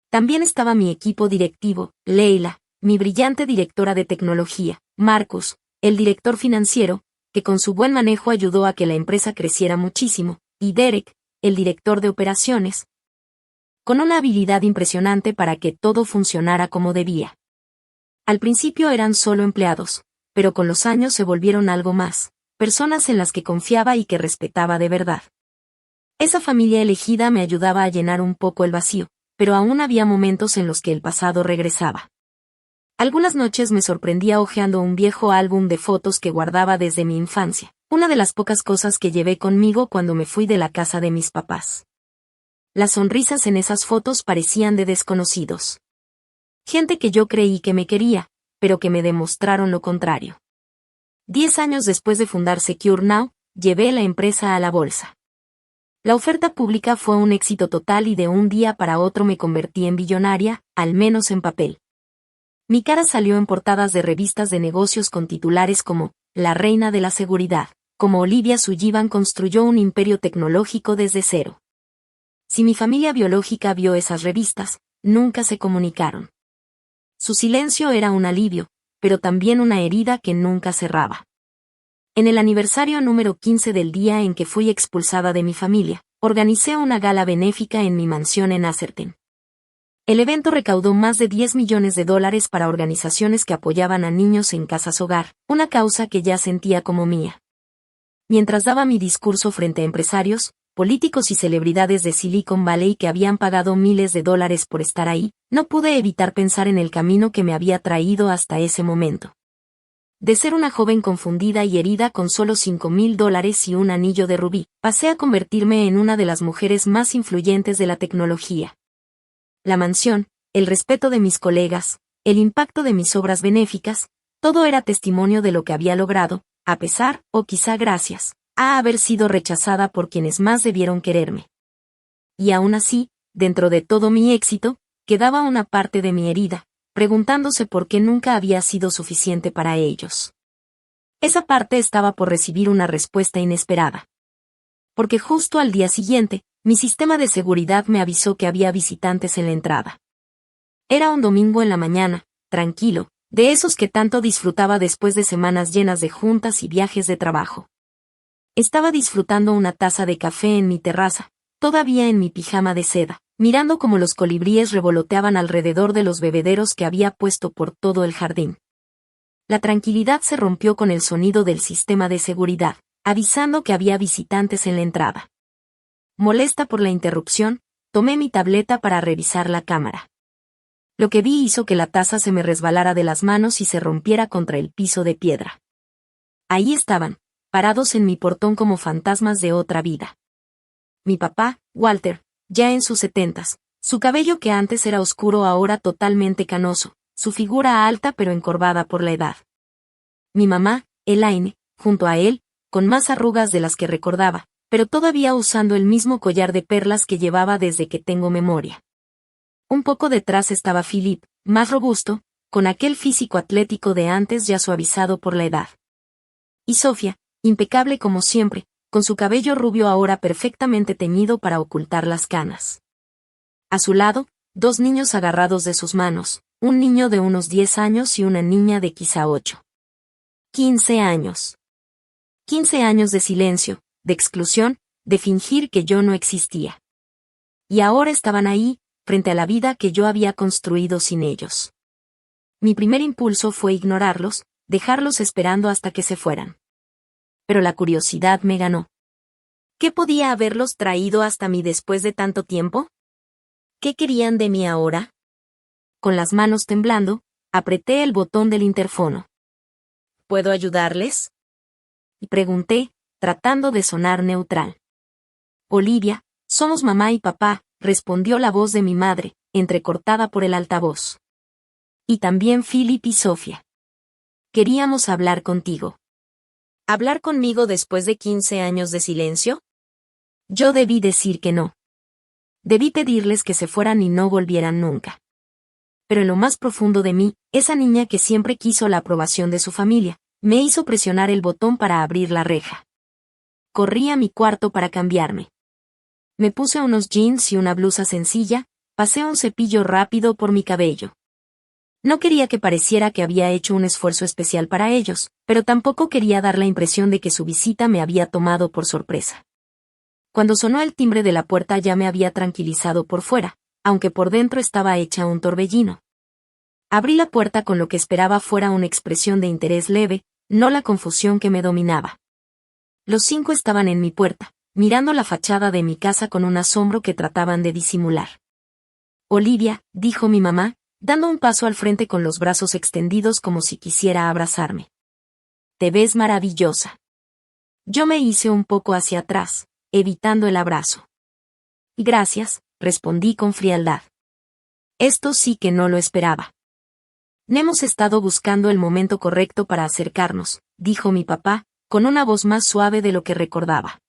También estaba mi equipo directivo, Leila, mi brillante directora de tecnología, Marcus, el director financiero, que con su buen manejo ayudó a que la empresa creciera muchísimo, y Derek, el director de operaciones, con una habilidad impresionante para que todo funcionara como debía. Al principio eran solo empleados, pero con los años se volvieron algo más, personas en las que confiaba y que respetaba de verdad. Esa familia elegida me ayudaba a llenar un poco el vacío, pero aún había momentos en los que el pasado regresaba. Algunas noches me sorprendía hojeando un viejo álbum de fotos que guardaba desde mi infancia, una de las pocas cosas que llevé conmigo cuando me fui de la casa de mis papás. Las sonrisas en esas fotos parecían de desconocidos. Gente que yo creí que me quería, pero que me demostraron lo contrario. 10 años después de fundar Secure Now, llevé la empresa a la bolsa. La oferta pública fue un éxito total y de un día para otro me convertí en billonaria, al menos en papel. Mi cara salió en portadas de revistas de negocios con titulares como La Reina de la Seguridad, como Olivia Sullivan construyó un imperio tecnológico desde cero. Si mi familia biológica vio esas revistas, nunca se comunicaron. Su silencio era un alivio, pero también una herida que nunca cerraba. En el aniversario número 15 del día en que fui expulsada de mi familia, organicé una gala benéfica en mi mansión en Atherton. El evento recaudó más de $10 millones para organizaciones que apoyaban a niños en casas hogar, una causa que ya sentía como mía. Mientras daba mi discurso frente a empresarios, políticos y celebridades de Silicon Valley que habían pagado miles de dólares por estar ahí, no pude evitar pensar en el camino que me había traído hasta ese momento. De ser una joven confundida y herida con solo $5,000 y un anillo de rubí, pasé a convertirme en una de las mujeres más influyentes de la tecnología. La mansión, el respeto de mis colegas, el impacto de mis obras benéficas, todo era testimonio de lo que había logrado, a pesar, o quizá gracias, a haber sido rechazada por quienes más debieron quererme. Y aún así, dentro de todo mi éxito, quedaba una parte de mi herida, preguntándose por qué nunca había sido suficiente para ellos. Esa parte estaba por recibir una respuesta inesperada. Porque justo al día siguiente, mi sistema de seguridad me avisó que había visitantes en la entrada. Era un domingo en la mañana, tranquilo, De esos que tanto disfrutaba después de semanas llenas de juntas y viajes de trabajo. Estaba disfrutando una taza de café en mi terraza, todavía en mi pijama de seda, mirando cómo los colibríes revoloteaban alrededor de los bebederos que había puesto por todo el jardín. La tranquilidad se rompió con el sonido del sistema de seguridad, avisando que había visitantes en la entrada. Molesta por la interrupción, tomé mi tableta para revisar la cámara. Lo que vi hizo que la taza se me resbalara de las manos y se rompiera contra el piso de piedra. Ahí estaban, parados en mi portón como fantasmas de otra vida. Mi papá, Walter, ya en sus 70s, su cabello que antes era oscuro ahora totalmente canoso, su figura alta pero encorvada por la edad. Mi mamá, Elaine, junto a él, con más arrugas de las que recordaba, pero todavía usando el mismo collar de perlas que llevaba desde que tengo memoria. Un poco detrás estaba Philip, más robusto, con aquel físico atlético de antes ya suavizado por la edad. Y Sofía, impecable como siempre, con su cabello rubio ahora perfectamente teñido para ocultar las canas. A su lado, 2 niños agarrados de sus manos, un niño de unos 10 años y una niña de quizá 8. 15 años. 15 años de silencio, de exclusión, de fingir que yo no existía. Y ahora estaban ahí, frente a la vida que yo había construido sin ellos. Mi primer impulso fue ignorarlos, dejarlos esperando hasta que se fueran. Pero la curiosidad me ganó. ¿Qué podía haberlos traído hasta mí después de tanto tiempo? ¿Qué querían de mí ahora? Con las manos temblando, apreté el botón del interfono. ¿Puedo ayudarles? Y pregunté, tratando de sonar neutral. Olivia, somos mamá y papá, respondió la voz de mi madre, entrecortada por el altavoz. Y también Philip y Sofía. Queríamos hablar contigo. ¿Hablar conmigo después de 15 años de silencio? Yo debí decir que no. Debí pedirles que se fueran y no volvieran nunca. Pero en lo más profundo de mí, esa niña que siempre quiso la aprobación de su familia, me hizo presionar el botón para abrir la reja. Corrí a mi cuarto para cambiarme. Me puse unos jeans y una blusa sencilla, pasé un cepillo rápido por mi cabello. No quería que pareciera que había hecho un esfuerzo especial para ellos, pero tampoco quería dar la impresión de que su visita me había tomado por sorpresa. Cuando sonó el timbre de la puerta ya me había tranquilizado por fuera, aunque por dentro estaba hecha un torbellino. Abrí la puerta con lo que esperaba fuera una expresión de interés leve, no la confusión que me dominaba. Los 5 estaban en mi puerta, mirando la fachada de mi casa con un asombro que trataban de disimular. Olivia, dijo mi mamá, dando un paso al frente con los brazos extendidos como si quisiera abrazarme. Te ves maravillosa. Yo me hice un poco hacia atrás, evitando el abrazo. Gracias, respondí con frialdad. Esto sí que no lo esperaba. Hemos estado buscando el momento correcto para acercarnos, dijo mi papá, con una voz más suave de lo que recordaba.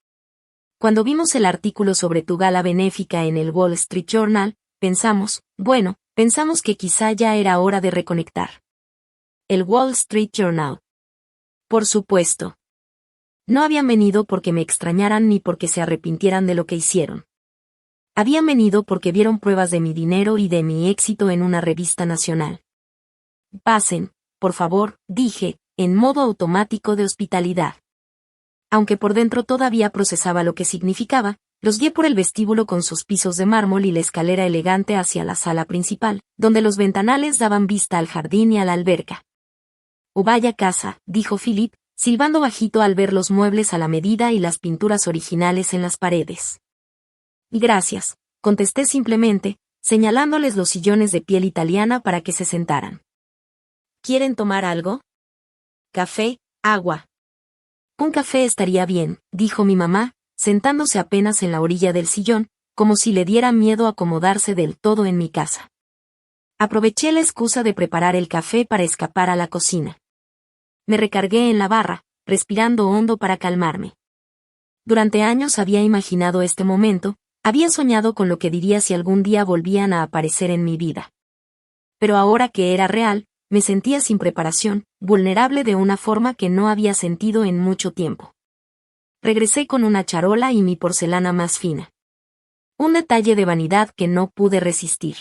Cuando vimos el artículo sobre tu gala benéfica en el Wall Street Journal, pensamos que quizá ya era hora de reconectar. El Wall Street Journal. Por supuesto. No habían venido porque me extrañaran ni porque se arrepintieran de lo que hicieron. Habían venido porque vieron pruebas de mi dinero y de mi éxito en una revista nacional. Pasen, por favor, dije, en modo automático de hospitalidad. Aunque por dentro todavía procesaba lo que significaba, los guié por el vestíbulo con sus pisos de mármol y la escalera elegante hacia la sala principal, donde los ventanales daban vista al jardín y a la alberca. «Oh, vaya casa», dijo Philip, silbando bajito al ver los muebles a la medida y las pinturas originales en las paredes. «Gracias», contesté simplemente, señalándoles los sillones de piel italiana para que se sentaran. «¿Quieren tomar algo? Café, agua». «Un café estaría bien», dijo mi mamá, sentándose apenas en la orilla del sillón, como si le diera miedo acomodarse del todo en mi casa. Aproveché la excusa de preparar el café para escapar a la cocina. Me recargué en la barra, respirando hondo para calmarme. Durante años había imaginado este momento, había soñado con lo que diría si algún día volvían a aparecer en mi vida. Pero ahora que era real, me sentía sin preparación, vulnerable de una forma que no había sentido en mucho tiempo. Regresé con una charola y mi porcelana más fina. Un detalle de vanidad que no pude resistir.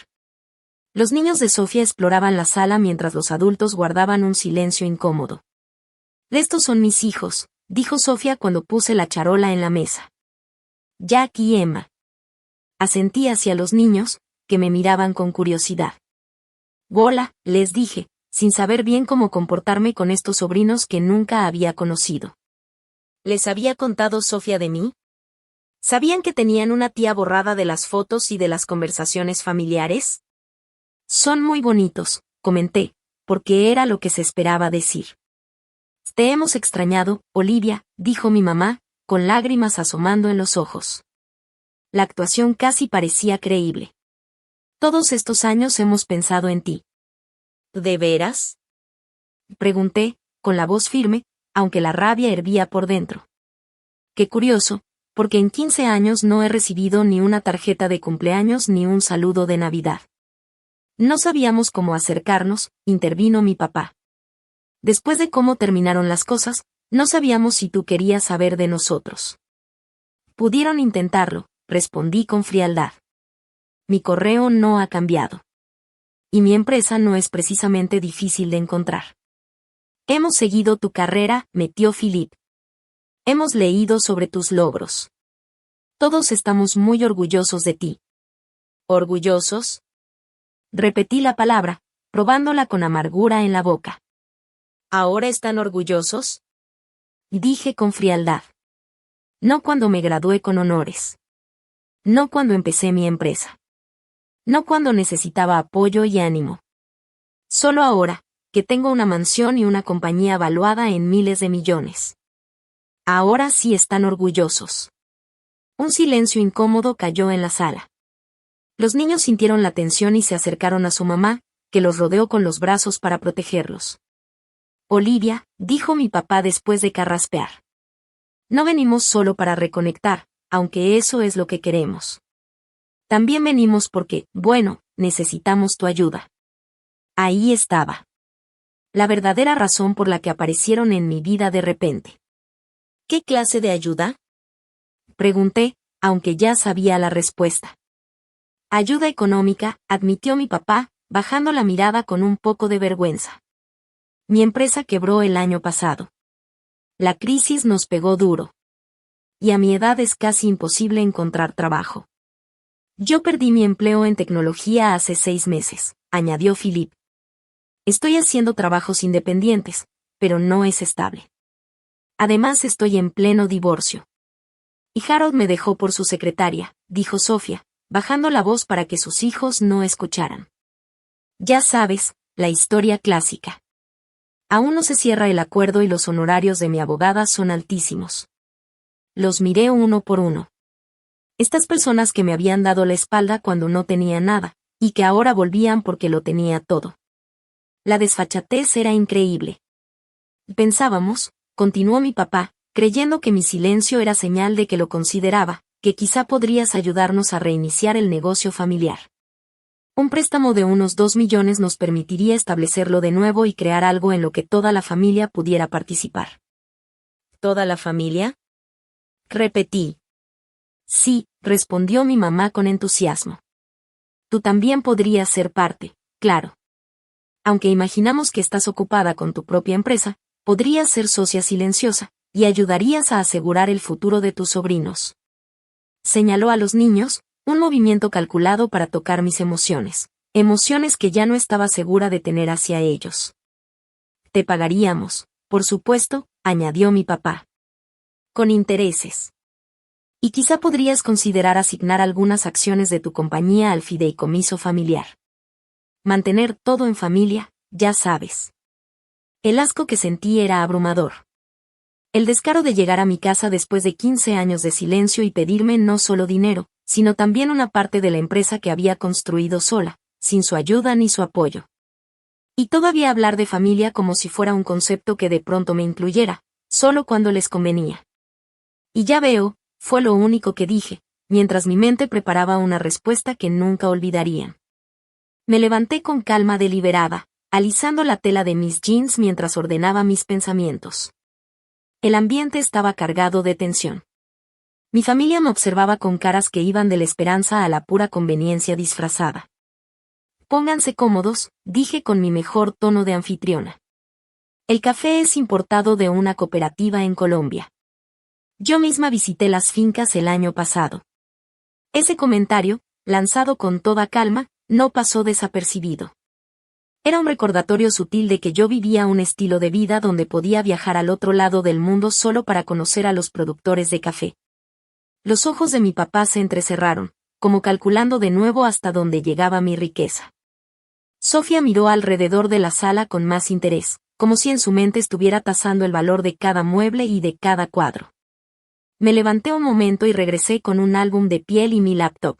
Los niños de Sofía exploraban la sala mientras los adultos guardaban un silencio incómodo. «Estos son mis hijos», dijo Sofía cuando puse la charola en la mesa. «Jack y Emma». Asentí hacia los niños, que me miraban con curiosidad. «Hola», les dije, sin saber bien cómo comportarme con estos sobrinos que nunca había conocido. ¿Les había contado Sofía de mí? ¿Sabían que tenían una tía borrada de las fotos y de las conversaciones familiares? «Son muy bonitos», comenté, porque era lo que se esperaba decir. «Te hemos extrañado, Olivia», dijo mi mamá, con lágrimas asomando en los ojos. La actuación casi parecía creíble. «Todos estos años hemos pensado en ti». «¿De veras?», pregunté, con la voz firme, aunque la rabia hervía por dentro. Qué curioso, porque en 15 años no he recibido ni una tarjeta de cumpleaños ni un saludo de Navidad. No sabíamos cómo acercarnos, intervino mi papá. Después de cómo terminaron las cosas, no sabíamos si tú querías saber de nosotros. Pudieron intentarlo, respondí con frialdad. Mi correo no ha cambiado. Y mi empresa no es precisamente difícil de encontrar. Hemos seguido tu carrera, metió Philip. Hemos leído sobre tus logros. Todos estamos muy orgullosos de ti. ¿Orgullosos?, repetí la palabra, probándola con amargura en la boca. ¿Ahora están orgullosos?, dije con frialdad. No cuando me gradué con honores. No cuando empecé mi empresa. No cuando necesitaba apoyo y ánimo. Solo ahora, que tengo una mansión y una compañía valuada en miles de millones. Ahora sí están orgullosos. Un silencio incómodo cayó en la sala. Los niños sintieron la tensión y se acercaron a su mamá, que los rodeó con los brazos para protegerlos. Olivia, dijo mi papá después de carraspear. No venimos solo para reconectar, aunque eso es lo que queremos. También venimos porque, bueno, necesitamos tu ayuda. Ahí estaba. La verdadera razón por la que aparecieron en mi vida de repente. ¿Qué clase de ayuda?, pregunté, aunque ya sabía la respuesta. Ayuda económica, admitió mi papá, bajando la mirada con un poco de vergüenza. Mi empresa quebró el año pasado. La crisis nos pegó duro. Y a mi edad es casi imposible encontrar trabajo. Yo perdí mi empleo en tecnología hace 6 meses, añadió Philip. Estoy haciendo trabajos independientes, pero no es estable. Además estoy en pleno divorcio. Y Harold me dejó por su secretaria, dijo Sofía, bajando la voz para que sus hijos no escucharan. Ya sabes, la historia clásica. Aún no se cierra el acuerdo y los honorarios de mi abogada son altísimos. Los miré uno por uno. Estas personas que me habían dado la espalda cuando no tenía nada, y que ahora volvían porque lo tenía todo. La desfachatez era increíble. Pensábamos, continuó mi papá, creyendo que mi silencio era señal de que lo consideraba, que quizá podrías ayudarnos a reiniciar el negocio familiar. Un préstamo de unos 2 millones nos permitiría establecerlo de nuevo y crear algo en lo que toda la familia pudiera participar. ¿Toda la familia?, repetí. Sí, respondió mi mamá con entusiasmo. Tú también podrías ser parte, claro. Aunque imaginamos que estás ocupada con tu propia empresa, podrías ser socia silenciosa, y ayudarías a asegurar el futuro de tus sobrinos. Señaló a los niños, un movimiento calculado para tocar mis emociones, emociones que ya no estaba segura de tener hacia ellos. Te pagaríamos, por supuesto, añadió mi papá. Con intereses. Y quizá podrías considerar asignar algunas acciones de tu compañía al fideicomiso familiar. Mantener todo en familia, ya sabes. El asco que sentí era abrumador. El descaro de llegar a mi casa después de 15 años de silencio y pedirme no solo dinero, sino también una parte de la empresa que había construido sola, sin su ayuda ni su apoyo. Y todavía hablar de familia como si fuera un concepto que de pronto me incluyera, solo cuando les convenía. Y ya veo, fue lo único que dije, mientras mi mente preparaba una respuesta que nunca olvidarían. Me levanté con calma deliberada, alisando la tela de mis jeans mientras ordenaba mis pensamientos. El ambiente estaba cargado de tensión. Mi familia me observaba con caras que iban de la esperanza a la pura conveniencia disfrazada. Pónganse cómodos, dije con mi mejor tono de anfitriona. El café es importado de una cooperativa en Colombia. Yo misma visité las fincas el año pasado. Ese comentario, lanzado con toda calma, no pasó desapercibido. Era un recordatorio sutil de que yo vivía un estilo de vida donde podía viajar al otro lado del mundo solo para conocer a los productores de café. Los ojos de mi papá se entrecerraron, como calculando de nuevo hasta dónde llegaba mi riqueza. Sofía miró alrededor de la sala con más interés, como si en su mente estuviera tasando el valor de cada mueble y de cada cuadro. Me levanté un momento y regresé con un álbum de piel y mi laptop.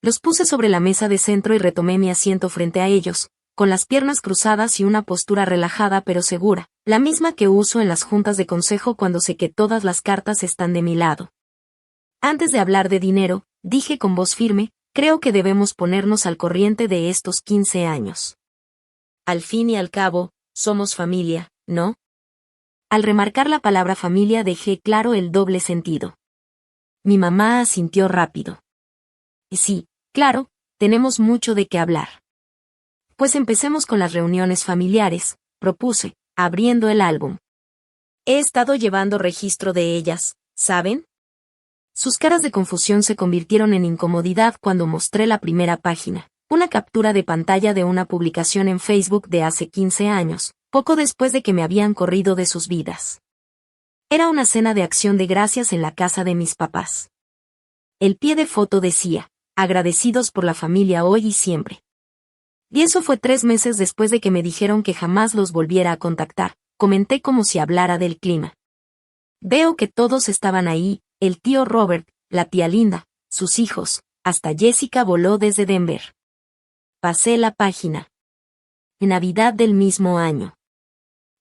Los puse sobre la mesa de centro y retomé mi asiento frente a ellos, con las piernas cruzadas y una postura relajada pero segura, la misma que uso en las juntas de consejo cuando sé que todas las cartas están de mi lado. Antes de hablar de dinero, dije con voz firme, creo que debemos ponernos al corriente de estos 15 años. Al fin y al cabo, somos familia, ¿no? Al remarcar la palabra familia dejé claro el doble sentido. Mi mamá asintió rápido. Sí, claro, tenemos mucho de qué hablar. Pues empecemos con las reuniones familiares, propuse, abriendo el álbum. He estado llevando registro de ellas, ¿saben? Sus caras de confusión se convirtieron en incomodidad cuando mostré la primera página, una captura de pantalla de una publicación en Facebook de hace 15 años, poco después de que me habían corrido de sus vidas. Era una cena de acción de gracias en la casa de mis papás. El pie de foto decía, agradecidos por la familia hoy y siempre. Y eso fue 3 meses después de que me dijeron que jamás los volviera a contactar, comenté como si hablara del clima. Veo que todos estaban ahí, el tío Robert, la tía Linda, sus hijos, hasta Jessica voló desde Denver. Pasé la página. Navidad del mismo año.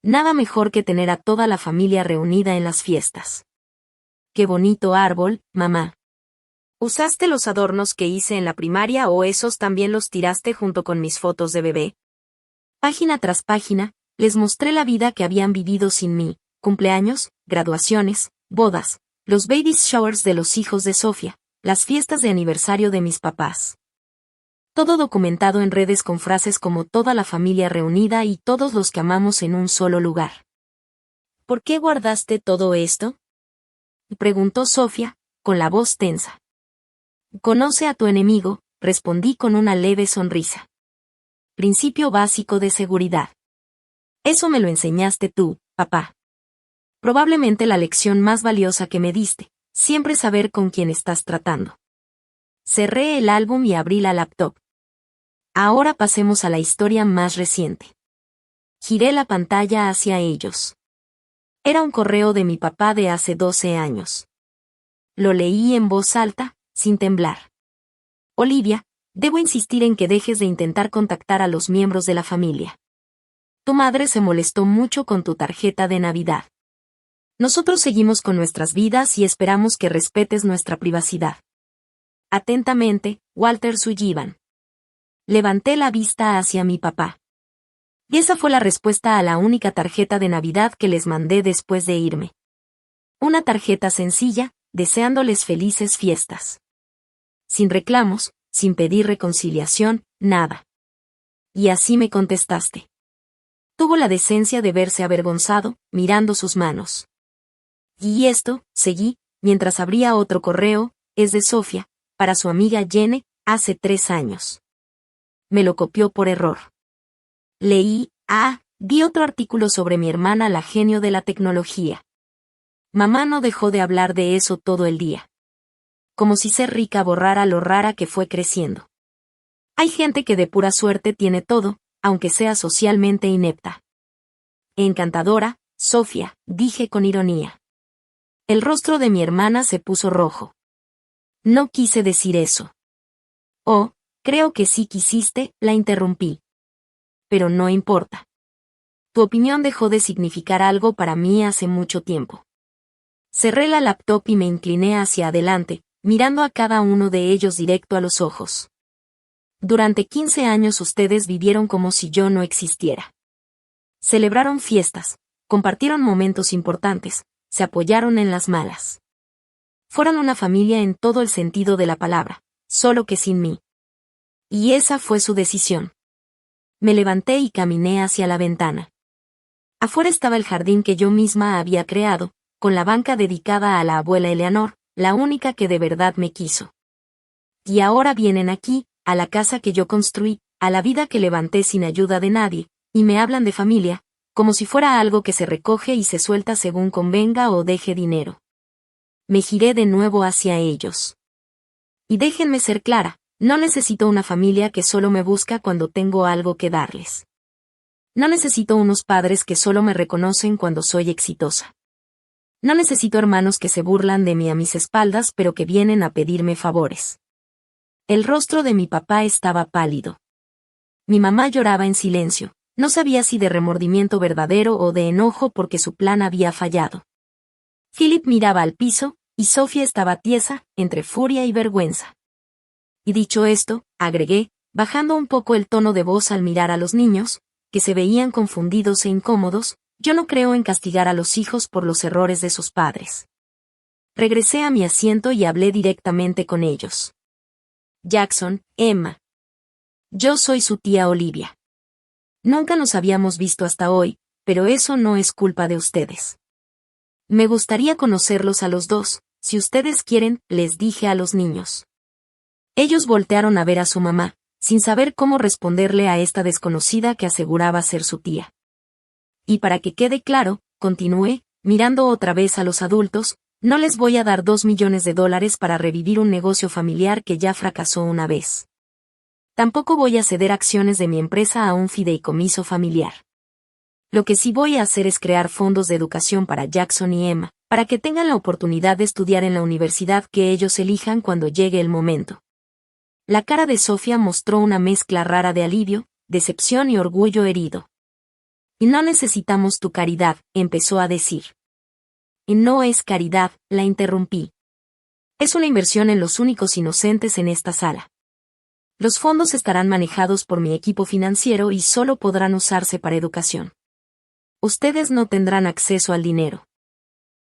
Nada mejor que tener a toda la familia reunida en las fiestas. Qué bonito árbol, mamá. ¿Usaste los adornos que hice en la primaria o esos también los tiraste junto con mis fotos de bebé? Página tras página, les mostré la vida que habían vivido sin mí, cumpleaños, graduaciones, bodas, los baby showers de los hijos de Sofía, las fiestas de aniversario de mis papás. Todo documentado en redes con frases como toda la familia reunida y todos los que amamos en un solo lugar. ¿Por qué guardaste todo esto?, preguntó Sofía, con la voz tensa. Conoce a tu enemigo, respondí con una leve sonrisa. Principio básico de seguridad. Eso me lo enseñaste tú, papá. Probablemente la lección más valiosa que me diste, siempre saber con quién estás tratando. Cerré el álbum y abrí la laptop. Ahora pasemos a la historia más reciente. Giré la pantalla hacia ellos. Era un correo de mi papá de hace 12 años. Lo leí en voz alta, sin temblar. Olivia, debo insistir en que dejes de intentar contactar a los miembros de la familia. Tu madre se molestó mucho con tu tarjeta de Navidad. Nosotros seguimos con nuestras vidas y esperamos que respetes nuestra privacidad. Atentamente, Walter Sullivan. Levanté la vista hacia mi papá. Y esa fue la respuesta a la única tarjeta de Navidad que les mandé después de irme. Una tarjeta sencilla, deseándoles felices fiestas. Sin reclamos, sin pedir reconciliación, nada. Y así me contestaste. Tuvo la decencia de verse avergonzado, mirando sus manos. Y esto, seguí, mientras abría otro correo, es de Sofía, para su amiga Jenny, hace 3 años. Me lo copió por error. Leí, vi otro artículo sobre mi hermana la genio de la tecnología. Mamá no dejó de hablar de eso todo el día. Como si ser rica borrara lo rara que fue creciendo. Hay gente que de pura suerte tiene todo, aunque sea socialmente inepta. Encantadora, Sofía, dije con ironía. El rostro de mi hermana se puso rojo. No quise decir eso. Oh, creo que sí quisiste, la interrumpí. Pero no importa. Tu opinión dejó de significar algo para mí hace mucho tiempo. Cerré la laptop y me incliné hacia adelante, mirando a cada uno de ellos directo a los ojos. Durante 15 años ustedes vivieron como si yo no existiera. Celebraron fiestas, compartieron momentos importantes, se apoyaron en las malas. Fueron una familia en todo el sentido de la palabra, solo que sin mí. Y esa fue su decisión. Me levanté y caminé hacia la ventana. Afuera estaba el jardín que yo misma había creado, con la banca dedicada a la abuela Eleanor, la única que de verdad me quiso. Y ahora vienen aquí, a la casa que yo construí, a la vida que levanté sin ayuda de nadie, y me hablan de familia, como si fuera algo que se recoge y se suelta según convenga o deje dinero. Me giré de nuevo hacia ellos. Y déjenme ser clara, no necesito una familia que solo me busca cuando tengo algo que darles. No necesito unos padres que solo me reconocen cuando soy exitosa. No necesito hermanos que se burlan de mí a mis espaldas pero que vienen a pedirme favores. El rostro de mi papá estaba pálido. Mi mamá lloraba en silencio, no sabía si de remordimiento verdadero o de enojo porque su plan había fallado. Philip miraba al piso, y Sofía estaba tiesa, entre furia y vergüenza. Y dicho esto, agregué, bajando un poco el tono de voz al mirar a los niños, que se veían confundidos e incómodos, yo no creo en castigar a los hijos por los errores de sus padres. Regresé a mi asiento y hablé directamente con ellos. Jackson, Emma. Yo soy su tía Olivia. Nunca nos habíamos visto hasta hoy, pero eso no es culpa de ustedes. Me gustaría conocerlos a los dos, si ustedes quieren, les dije a los niños. Ellos voltearon a ver a su mamá, sin saber cómo responderle a esta desconocida que aseguraba ser su tía. Y para que quede claro, continué, mirando otra vez a los adultos, no les voy a dar $2 millones para revivir un negocio familiar que ya fracasó una vez. Tampoco voy a ceder acciones de mi empresa a un fideicomiso familiar. Lo que sí voy a hacer es crear fondos de educación para Jackson y Emma, para que tengan la oportunidad de estudiar en la universidad que ellos elijan cuando llegue el momento. La cara de Sofía mostró una mezcla rara de alivio, decepción y orgullo herido. Y no necesitamos tu caridad, empezó a decir. Y no es caridad, la interrumpí. Es una inversión en los únicos inocentes en esta sala. Los fondos estarán manejados por mi equipo financiero y solo podrán usarse para educación. Ustedes no tendrán acceso al dinero.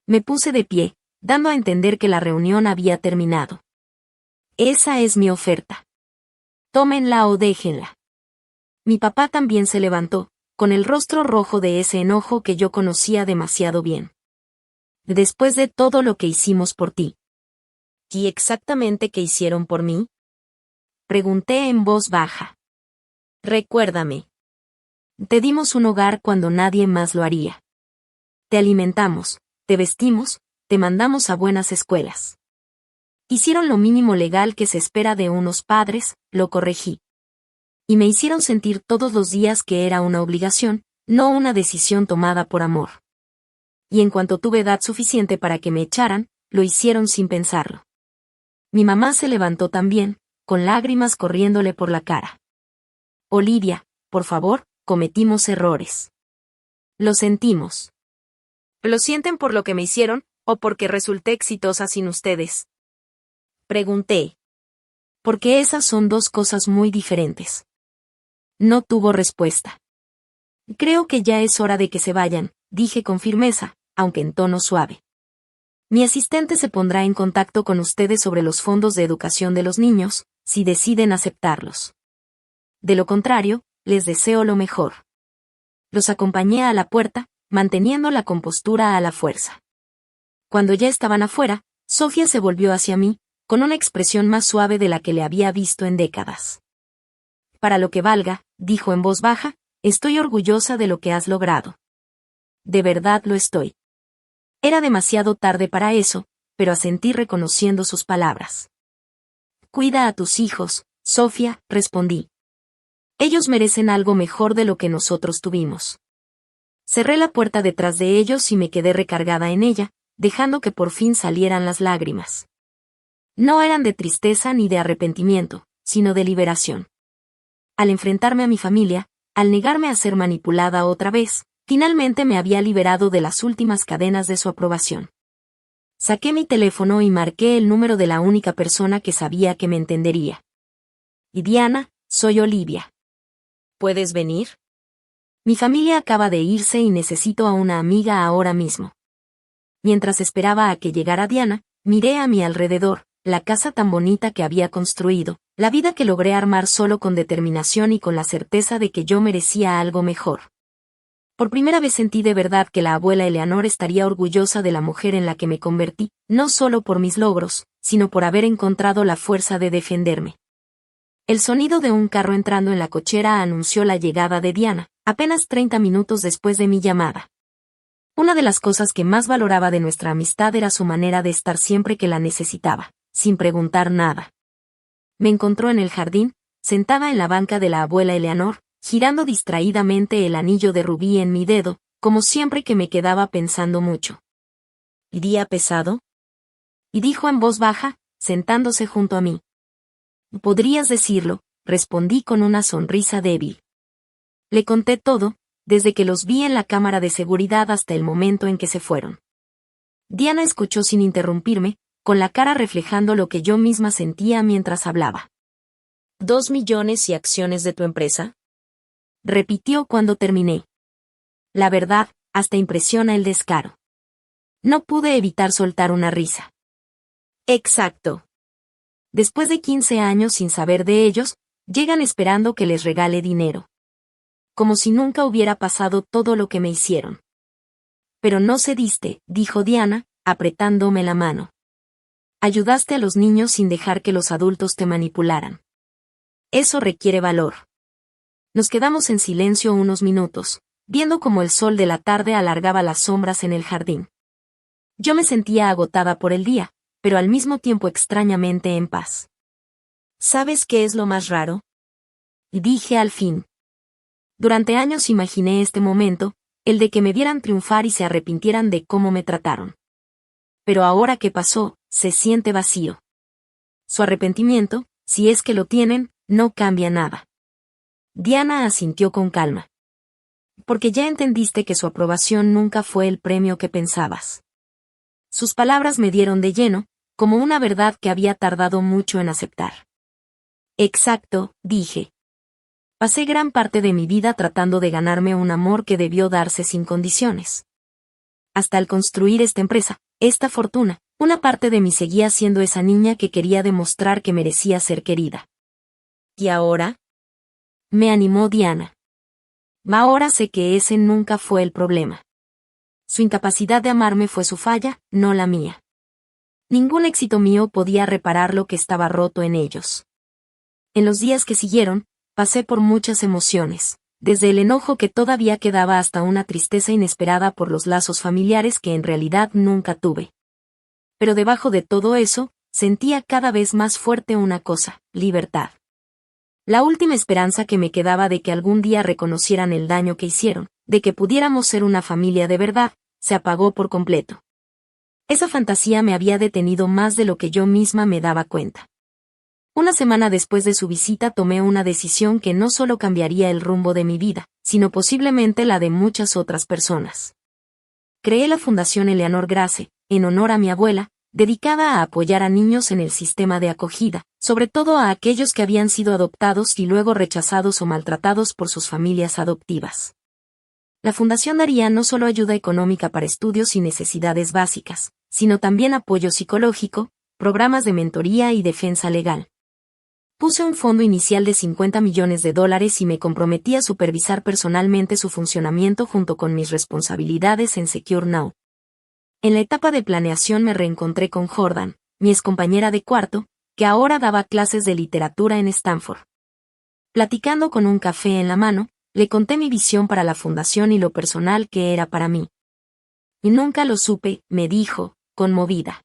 Me puse de pie, dando a entender que la reunión había terminado. Esa es mi oferta. Tómenla o déjenla. Mi papá también se levantó, con el rostro rojo de ese enojo que yo conocía demasiado bien. Después de todo lo que hicimos por ti. ¿Y exactamente qué hicieron por mí? Pregunté en voz baja. Recuérdame. Te dimos un hogar cuando nadie más lo haría. Te alimentamos, te vestimos, te mandamos a buenas escuelas. Hicieron lo mínimo legal que se espera de unos padres, lo corregí. Y me hicieron sentir todos los días que era una obligación, no una decisión tomada por amor. Y en cuanto tuve edad suficiente para que me echaran, lo hicieron sin pensarlo. Mi mamá se levantó también, con lágrimas corriéndole por la cara. Olivia, por favor, cometimos errores. Lo sentimos. ¿Lo sienten por lo que me hicieron, o porque resulté exitosa sin ustedes? Pregunté. Porque esas son dos cosas muy diferentes. No tuvo respuesta. Creo que ya es hora de que se vayan, dije con firmeza, aunque en tono suave. Mi asistente se pondrá en contacto con ustedes sobre los fondos de educación de los niños, si deciden aceptarlos. De lo contrario, les deseo lo mejor. Los acompañé a la puerta, manteniendo la compostura a la fuerza. Cuando ya estaban afuera, Sofía se volvió hacia mí, con una expresión más suave de la que le había visto en décadas. Para lo que valga, dijo en voz baja, estoy orgullosa de lo que has logrado. De verdad lo estoy. Era demasiado tarde para eso, pero asentí reconociendo sus palabras. Cuida a tus hijos, Sofía, respondí. Ellos merecen algo mejor de lo que nosotros tuvimos. Cerré la puerta detrás de ellos y me quedé recargada en ella, dejando que por fin salieran las lágrimas. No eran de tristeza ni de arrepentimiento, sino de liberación. Al enfrentarme a mi familia, al negarme a ser manipulada otra vez, finalmente me había liberado de las últimas cadenas de su aprobación. Saqué mi teléfono y marqué el número de la única persona que sabía que me entendería. Y Diana, soy Olivia. ¿Puedes venir? Mi familia acaba de irse y necesito a una amiga ahora mismo. Mientras esperaba a que llegara Diana, miré a mi alrededor, la casa tan bonita que había construido, la vida que logré armar solo con determinación y con la certeza de que yo merecía algo mejor. Por primera vez sentí de verdad que la abuela Eleanor estaría orgullosa de la mujer en la que me convertí, no solo por mis logros, sino por haber encontrado la fuerza de defenderme. El sonido de un carro entrando en la cochera anunció la llegada de Diana, apenas 30 minutos después de mi llamada. Una de las cosas que más valoraba de nuestra amistad era su manera de estar siempre que la necesitaba, sin preguntar nada. Me encontró en el jardín, sentada en la banca de la abuela Eleanor, girando distraídamente el anillo de rubí en mi dedo, como siempre que me quedaba pensando mucho. ¿Día pesado? Y dijo en voz baja, sentándose junto a mí. Podrías decirlo, respondí con una sonrisa débil. Le conté todo, desde que los vi en la cámara de seguridad hasta el momento en que se fueron. Diana escuchó sin interrumpirme, con la cara reflejando lo que yo misma sentía mientras hablaba. ¿2 millones y acciones de tu empresa? Repitió cuando terminé. La verdad, hasta impresiona el descaro. No pude evitar soltar una risa. Exacto. Después de 15 años sin saber de ellos, llegan esperando que les regale dinero. Como si nunca hubiera pasado todo lo que me hicieron. Pero no cediste, dijo Diana, apretándome la mano. Ayudaste a los niños sin dejar que los adultos te manipularan. Eso requiere valor. Nos quedamos en silencio unos minutos, viendo cómo el sol de la tarde alargaba las sombras en el jardín. Yo me sentía agotada por el día, pero al mismo tiempo extrañamente en paz. ¿Sabes qué es lo más raro? Dije al fin. Durante años imaginé este momento, el de que me vieran triunfar y se arrepintieran de cómo me trataron. Pero ahora que pasó, se siente vacío. Su arrepentimiento, si es que lo tienen, no cambia nada. Diana asintió con calma. Porque ya entendiste que su aprobación nunca fue el premio que pensabas. Sus palabras me dieron de lleno, como una verdad que había tardado mucho en aceptar. Exacto, dije. Pasé gran parte de mi vida tratando de ganarme un amor que debió darse sin condiciones. Hasta al construir esta empresa, esta fortuna, una parte de mí seguía siendo esa niña que quería demostrar que merecía ser querida. ¿Y ahora? Me animó Diana. Ahora sé que ese nunca fue el problema. Su incapacidad de amarme fue su falla, no la mía. Ningún éxito mío podía reparar lo que estaba roto en ellos. En los días que siguieron, pasé por muchas emociones, desde el enojo que todavía quedaba hasta una tristeza inesperada por los lazos familiares que en realidad nunca tuve. Pero debajo de todo eso, sentía cada vez más fuerte una cosa, libertad. La última esperanza que me quedaba de que algún día reconocieran el daño que hicieron, de que pudiéramos ser una familia de verdad, se apagó por completo. Esa fantasía me había detenido más de lo que yo misma me daba cuenta. Una semana después de su visita tomé una decisión que no solo cambiaría el rumbo de mi vida, sino posiblemente la de muchas otras personas. Creé la Fundación Eleanor Grace, en honor a mi abuela, dedicada a apoyar a niños en el sistema de acogida, sobre todo a aquellos que habían sido adoptados y luego rechazados o maltratados por sus familias adoptivas. La fundación daría no solo ayuda económica para estudios y necesidades básicas, sino también apoyo psicológico, programas de mentoría y defensa legal. Puse un fondo inicial de $50 millones y me comprometí a supervisar personalmente su funcionamiento junto con mis responsabilidades en Secure Now. En la etapa de planeación me reencontré con Jordan, mi excompañera de cuarto, que ahora daba clases de literatura en Stanford. Platicando con un café en la mano, le conté mi visión para la fundación y lo personal que era para mí. Y nunca lo supe, me dijo, conmovida.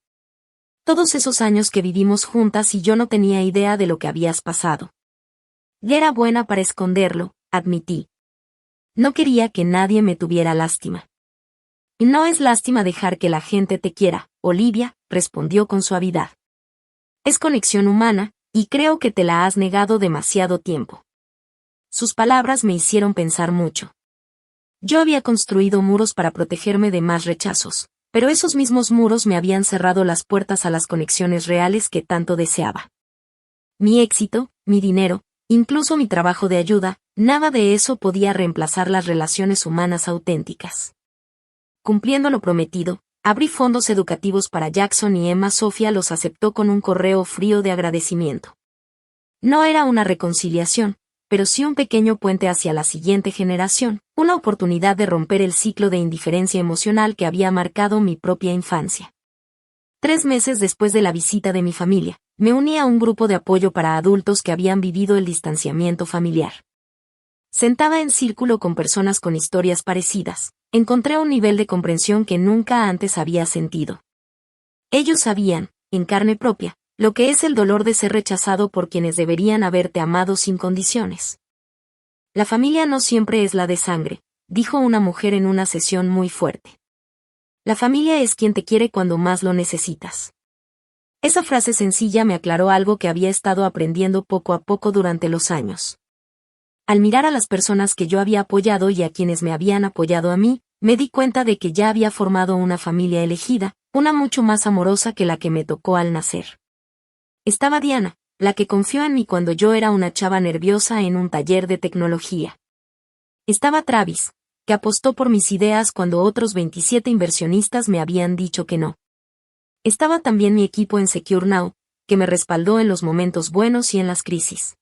Todos esos años que vivimos juntas y yo no tenía idea de lo que habías pasado. Y era buena para esconderlo, admití. No quería que nadie me tuviera lástima. Y no es lástima dejar que la gente te quiera, Olivia, respondió con suavidad. Es conexión humana, y creo que te la has negado demasiado tiempo. Sus palabras me hicieron pensar mucho. Yo había construido muros para protegerme de más rechazos, pero esos mismos muros me habían cerrado las puertas a las conexiones reales que tanto deseaba. Mi éxito, mi dinero, incluso mi trabajo de ayuda, nada de eso podía reemplazar las relaciones humanas auténticas. Cumpliendo lo prometido, Abrí fondos educativos para Jackson y Emma Sofía los aceptó con un correo frío de agradecimiento. No era una reconciliación, pero sí un pequeño puente hacia la siguiente generación, una oportunidad de romper el ciclo de indiferencia emocional que había marcado mi propia infancia. 3 meses después de la visita de mi familia, me uní a un grupo de apoyo para adultos que habían vivido el distanciamiento familiar. Sentada en círculo con personas con historias parecidas, encontré un nivel de comprensión que nunca antes había sentido. Ellos sabían, en carne propia, lo que es el dolor de ser rechazado por quienes deberían haberte amado sin condiciones. La familia no siempre es la de sangre, dijo una mujer en una sesión muy fuerte. La familia es quien te quiere cuando más lo necesitas. Esa frase sencilla me aclaró algo que había estado aprendiendo poco a poco durante los años. Al mirar a las personas que yo había apoyado y a quienes me habían apoyado a mí, me di cuenta de que ya había formado una familia elegida, una mucho más amorosa que la que me tocó al nacer. Estaba Diana, la que confió en mí cuando yo era una chava nerviosa en un taller de tecnología. Estaba Travis, que apostó por mis ideas cuando otros 27 inversionistas me habían dicho que no. Estaba también mi equipo en Secure Now, que me respaldó en los momentos buenos y en las crisis.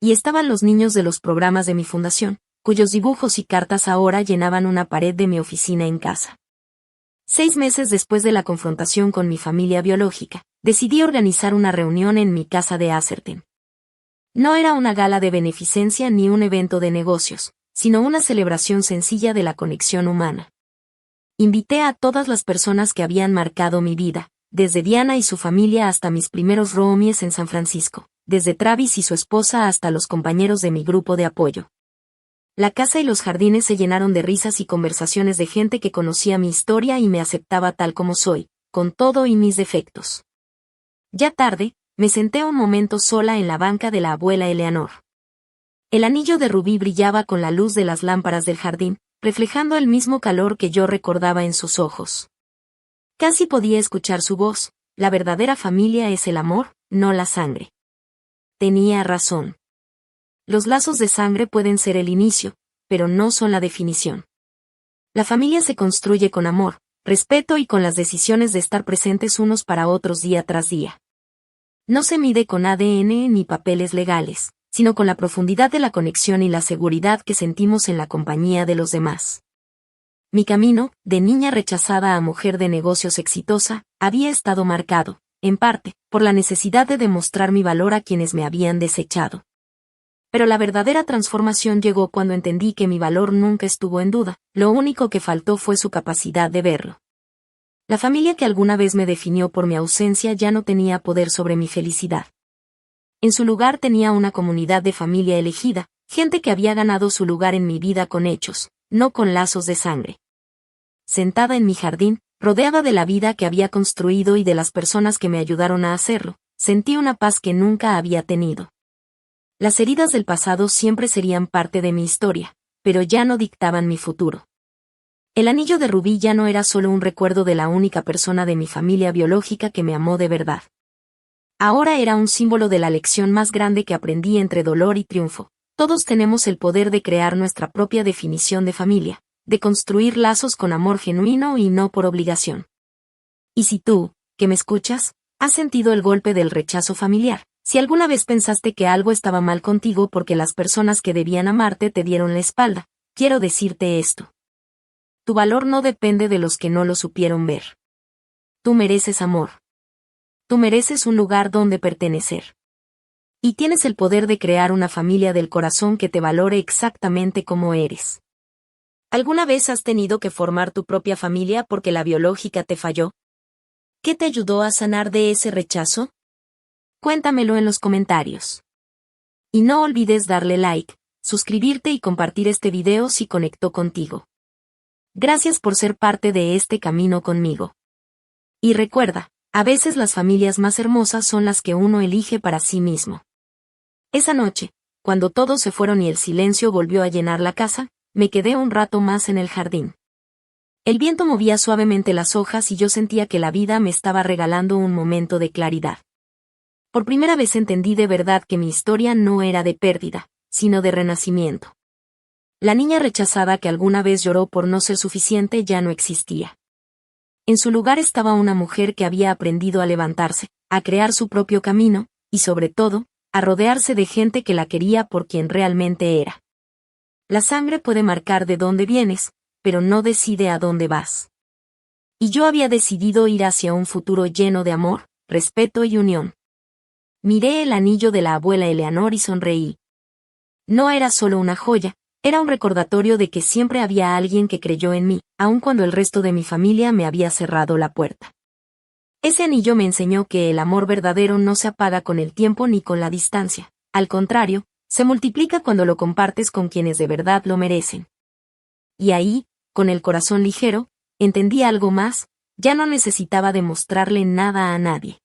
Y estaban los niños de los programas de mi fundación, cuyos dibujos y cartas ahora llenaban una pared de mi oficina en casa. 6 meses después de la confrontación con mi familia biológica, decidí organizar una reunión en mi casa de Atherton. No era una gala de beneficencia ni un evento de negocios, sino una celebración sencilla de la conexión humana. Invité a todas las personas que habían marcado mi vida, desde Diana y su familia hasta mis primeros roomies en San Francisco, desde Travis y su esposa hasta los compañeros de mi grupo de apoyo. La casa y los jardines se llenaron de risas y conversaciones de gente que conocía mi historia y me aceptaba tal como soy, con todo y mis defectos. Ya tarde, me senté un momento sola en la banca de la abuela Eleanor. El anillo de rubí brillaba con la luz de las lámparas del jardín, reflejando el mismo calor que yo recordaba en sus ojos. Casi podía escuchar su voz: la verdadera familia es el amor, no la sangre. Tenía razón. Los lazos de sangre pueden ser el inicio, pero no son la definición. La familia se construye con amor, respeto y con las decisiones de estar presentes unos para otros día tras día. No se mide con ADN ni papeles legales, sino con la profundidad de la conexión y la seguridad que sentimos en la compañía de los demás. Mi camino, de niña rechazada a mujer de negocios exitosa, había estado marcado, en parte, por la necesidad de demostrar mi valor a quienes me habían desechado. Pero la verdadera transformación llegó cuando entendí que mi valor nunca estuvo en duda, lo único que faltó fue su capacidad de verlo. La familia que alguna vez me definió por mi ausencia ya no tenía poder sobre mi felicidad. En su lugar tenía una comunidad de familia elegida, gente que había ganado su lugar en mi vida con hechos, no con lazos de sangre. Sentada en mi jardín, rodeada de la vida que había construido y de las personas que me ayudaron a hacerlo, sentí una paz que nunca había tenido. Las heridas del pasado siempre serían parte de mi historia, pero ya no dictaban mi futuro. El anillo de rubí ya no era solo un recuerdo de la única persona de mi familia biológica que me amó de verdad. Ahora era un símbolo de la lección más grande que aprendí entre dolor y triunfo. Todos tenemos el poder de crear nuestra propia definición de familia, de construir lazos con amor genuino y no por obligación. Y si tú, que me escuchas, has sentido el golpe del rechazo familiar, si alguna vez pensaste que algo estaba mal contigo porque las personas que debían amarte te dieron la espalda, quiero decirte esto. Tu valor no depende de los que no lo supieron ver. Tú mereces amor. Tú mereces un lugar donde pertenecer. Y tienes el poder de crear una familia del corazón que te valore exactamente como eres. ¿Alguna vez has tenido que formar tu propia familia porque la biológica te falló? ¿Qué te ayudó a sanar de ese rechazo? Cuéntamelo en los comentarios. Y no olvides darle like, suscribirte y compartir este video si conectó contigo. Gracias por ser parte de este camino conmigo. Y recuerda, a veces las familias más hermosas son las que uno elige para sí mismo. Esa noche, cuando todos se fueron y el silencio volvió a llenar la casa, me quedé un rato más en el jardín. El viento movía suavemente las hojas y yo sentía que la vida me estaba regalando un momento de claridad. Por primera vez entendí de verdad que mi historia no era de pérdida, sino de renacimiento. La niña rechazada que alguna vez lloró por no ser suficiente ya no existía. En su lugar estaba una mujer que había aprendido a levantarse, a crear su propio camino, y sobre todo, a rodearse de gente que la quería por quien realmente era. La sangre puede marcar de dónde vienes, pero no decide a dónde vas. Y yo había decidido ir hacia un futuro lleno de amor, respeto y unión. Miré el anillo de la abuela Eleanor y sonreí. No era solo una joya, era un recordatorio de que siempre había alguien que creyó en mí, aun cuando el resto de mi familia me había cerrado la puerta. Ese anillo me enseñó que el amor verdadero no se apaga con el tiempo ni con la distancia, al contrario, se multiplica cuando lo compartes con quienes de verdad lo merecen. Y ahí, con el corazón ligero, entendí algo más, ya no necesitaba demostrarle nada a nadie.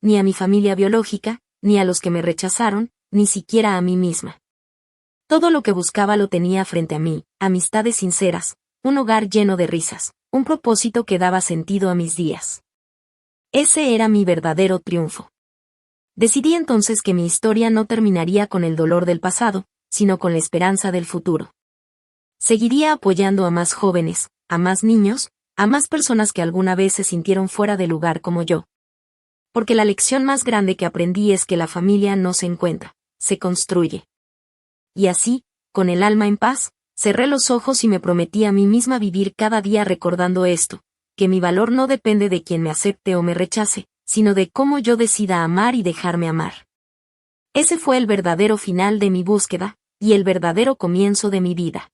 Ni a mi familia biológica, ni a los que me rechazaron, ni siquiera a mí misma. Todo lo que buscaba lo tenía frente a mí, amistades sinceras, un hogar lleno de risas, un propósito que daba sentido a mis días. Ese era mi verdadero triunfo. Decidí entonces que mi historia no terminaría con el dolor del pasado, sino con la esperanza del futuro. Seguiría apoyando a más jóvenes, a más niños, a más personas que alguna vez se sintieron fuera de lugar como yo. Porque la lección más grande que aprendí es que la familia no se encuentra, se construye. Y así, con el alma en paz, cerré los ojos y me prometí a mí misma vivir cada día recordando esto, que mi valor no depende de quien me acepte o me rechace, sino de cómo yo decida amar y dejarme amar. Ese fue el verdadero final de mi búsqueda, y el verdadero comienzo de mi vida.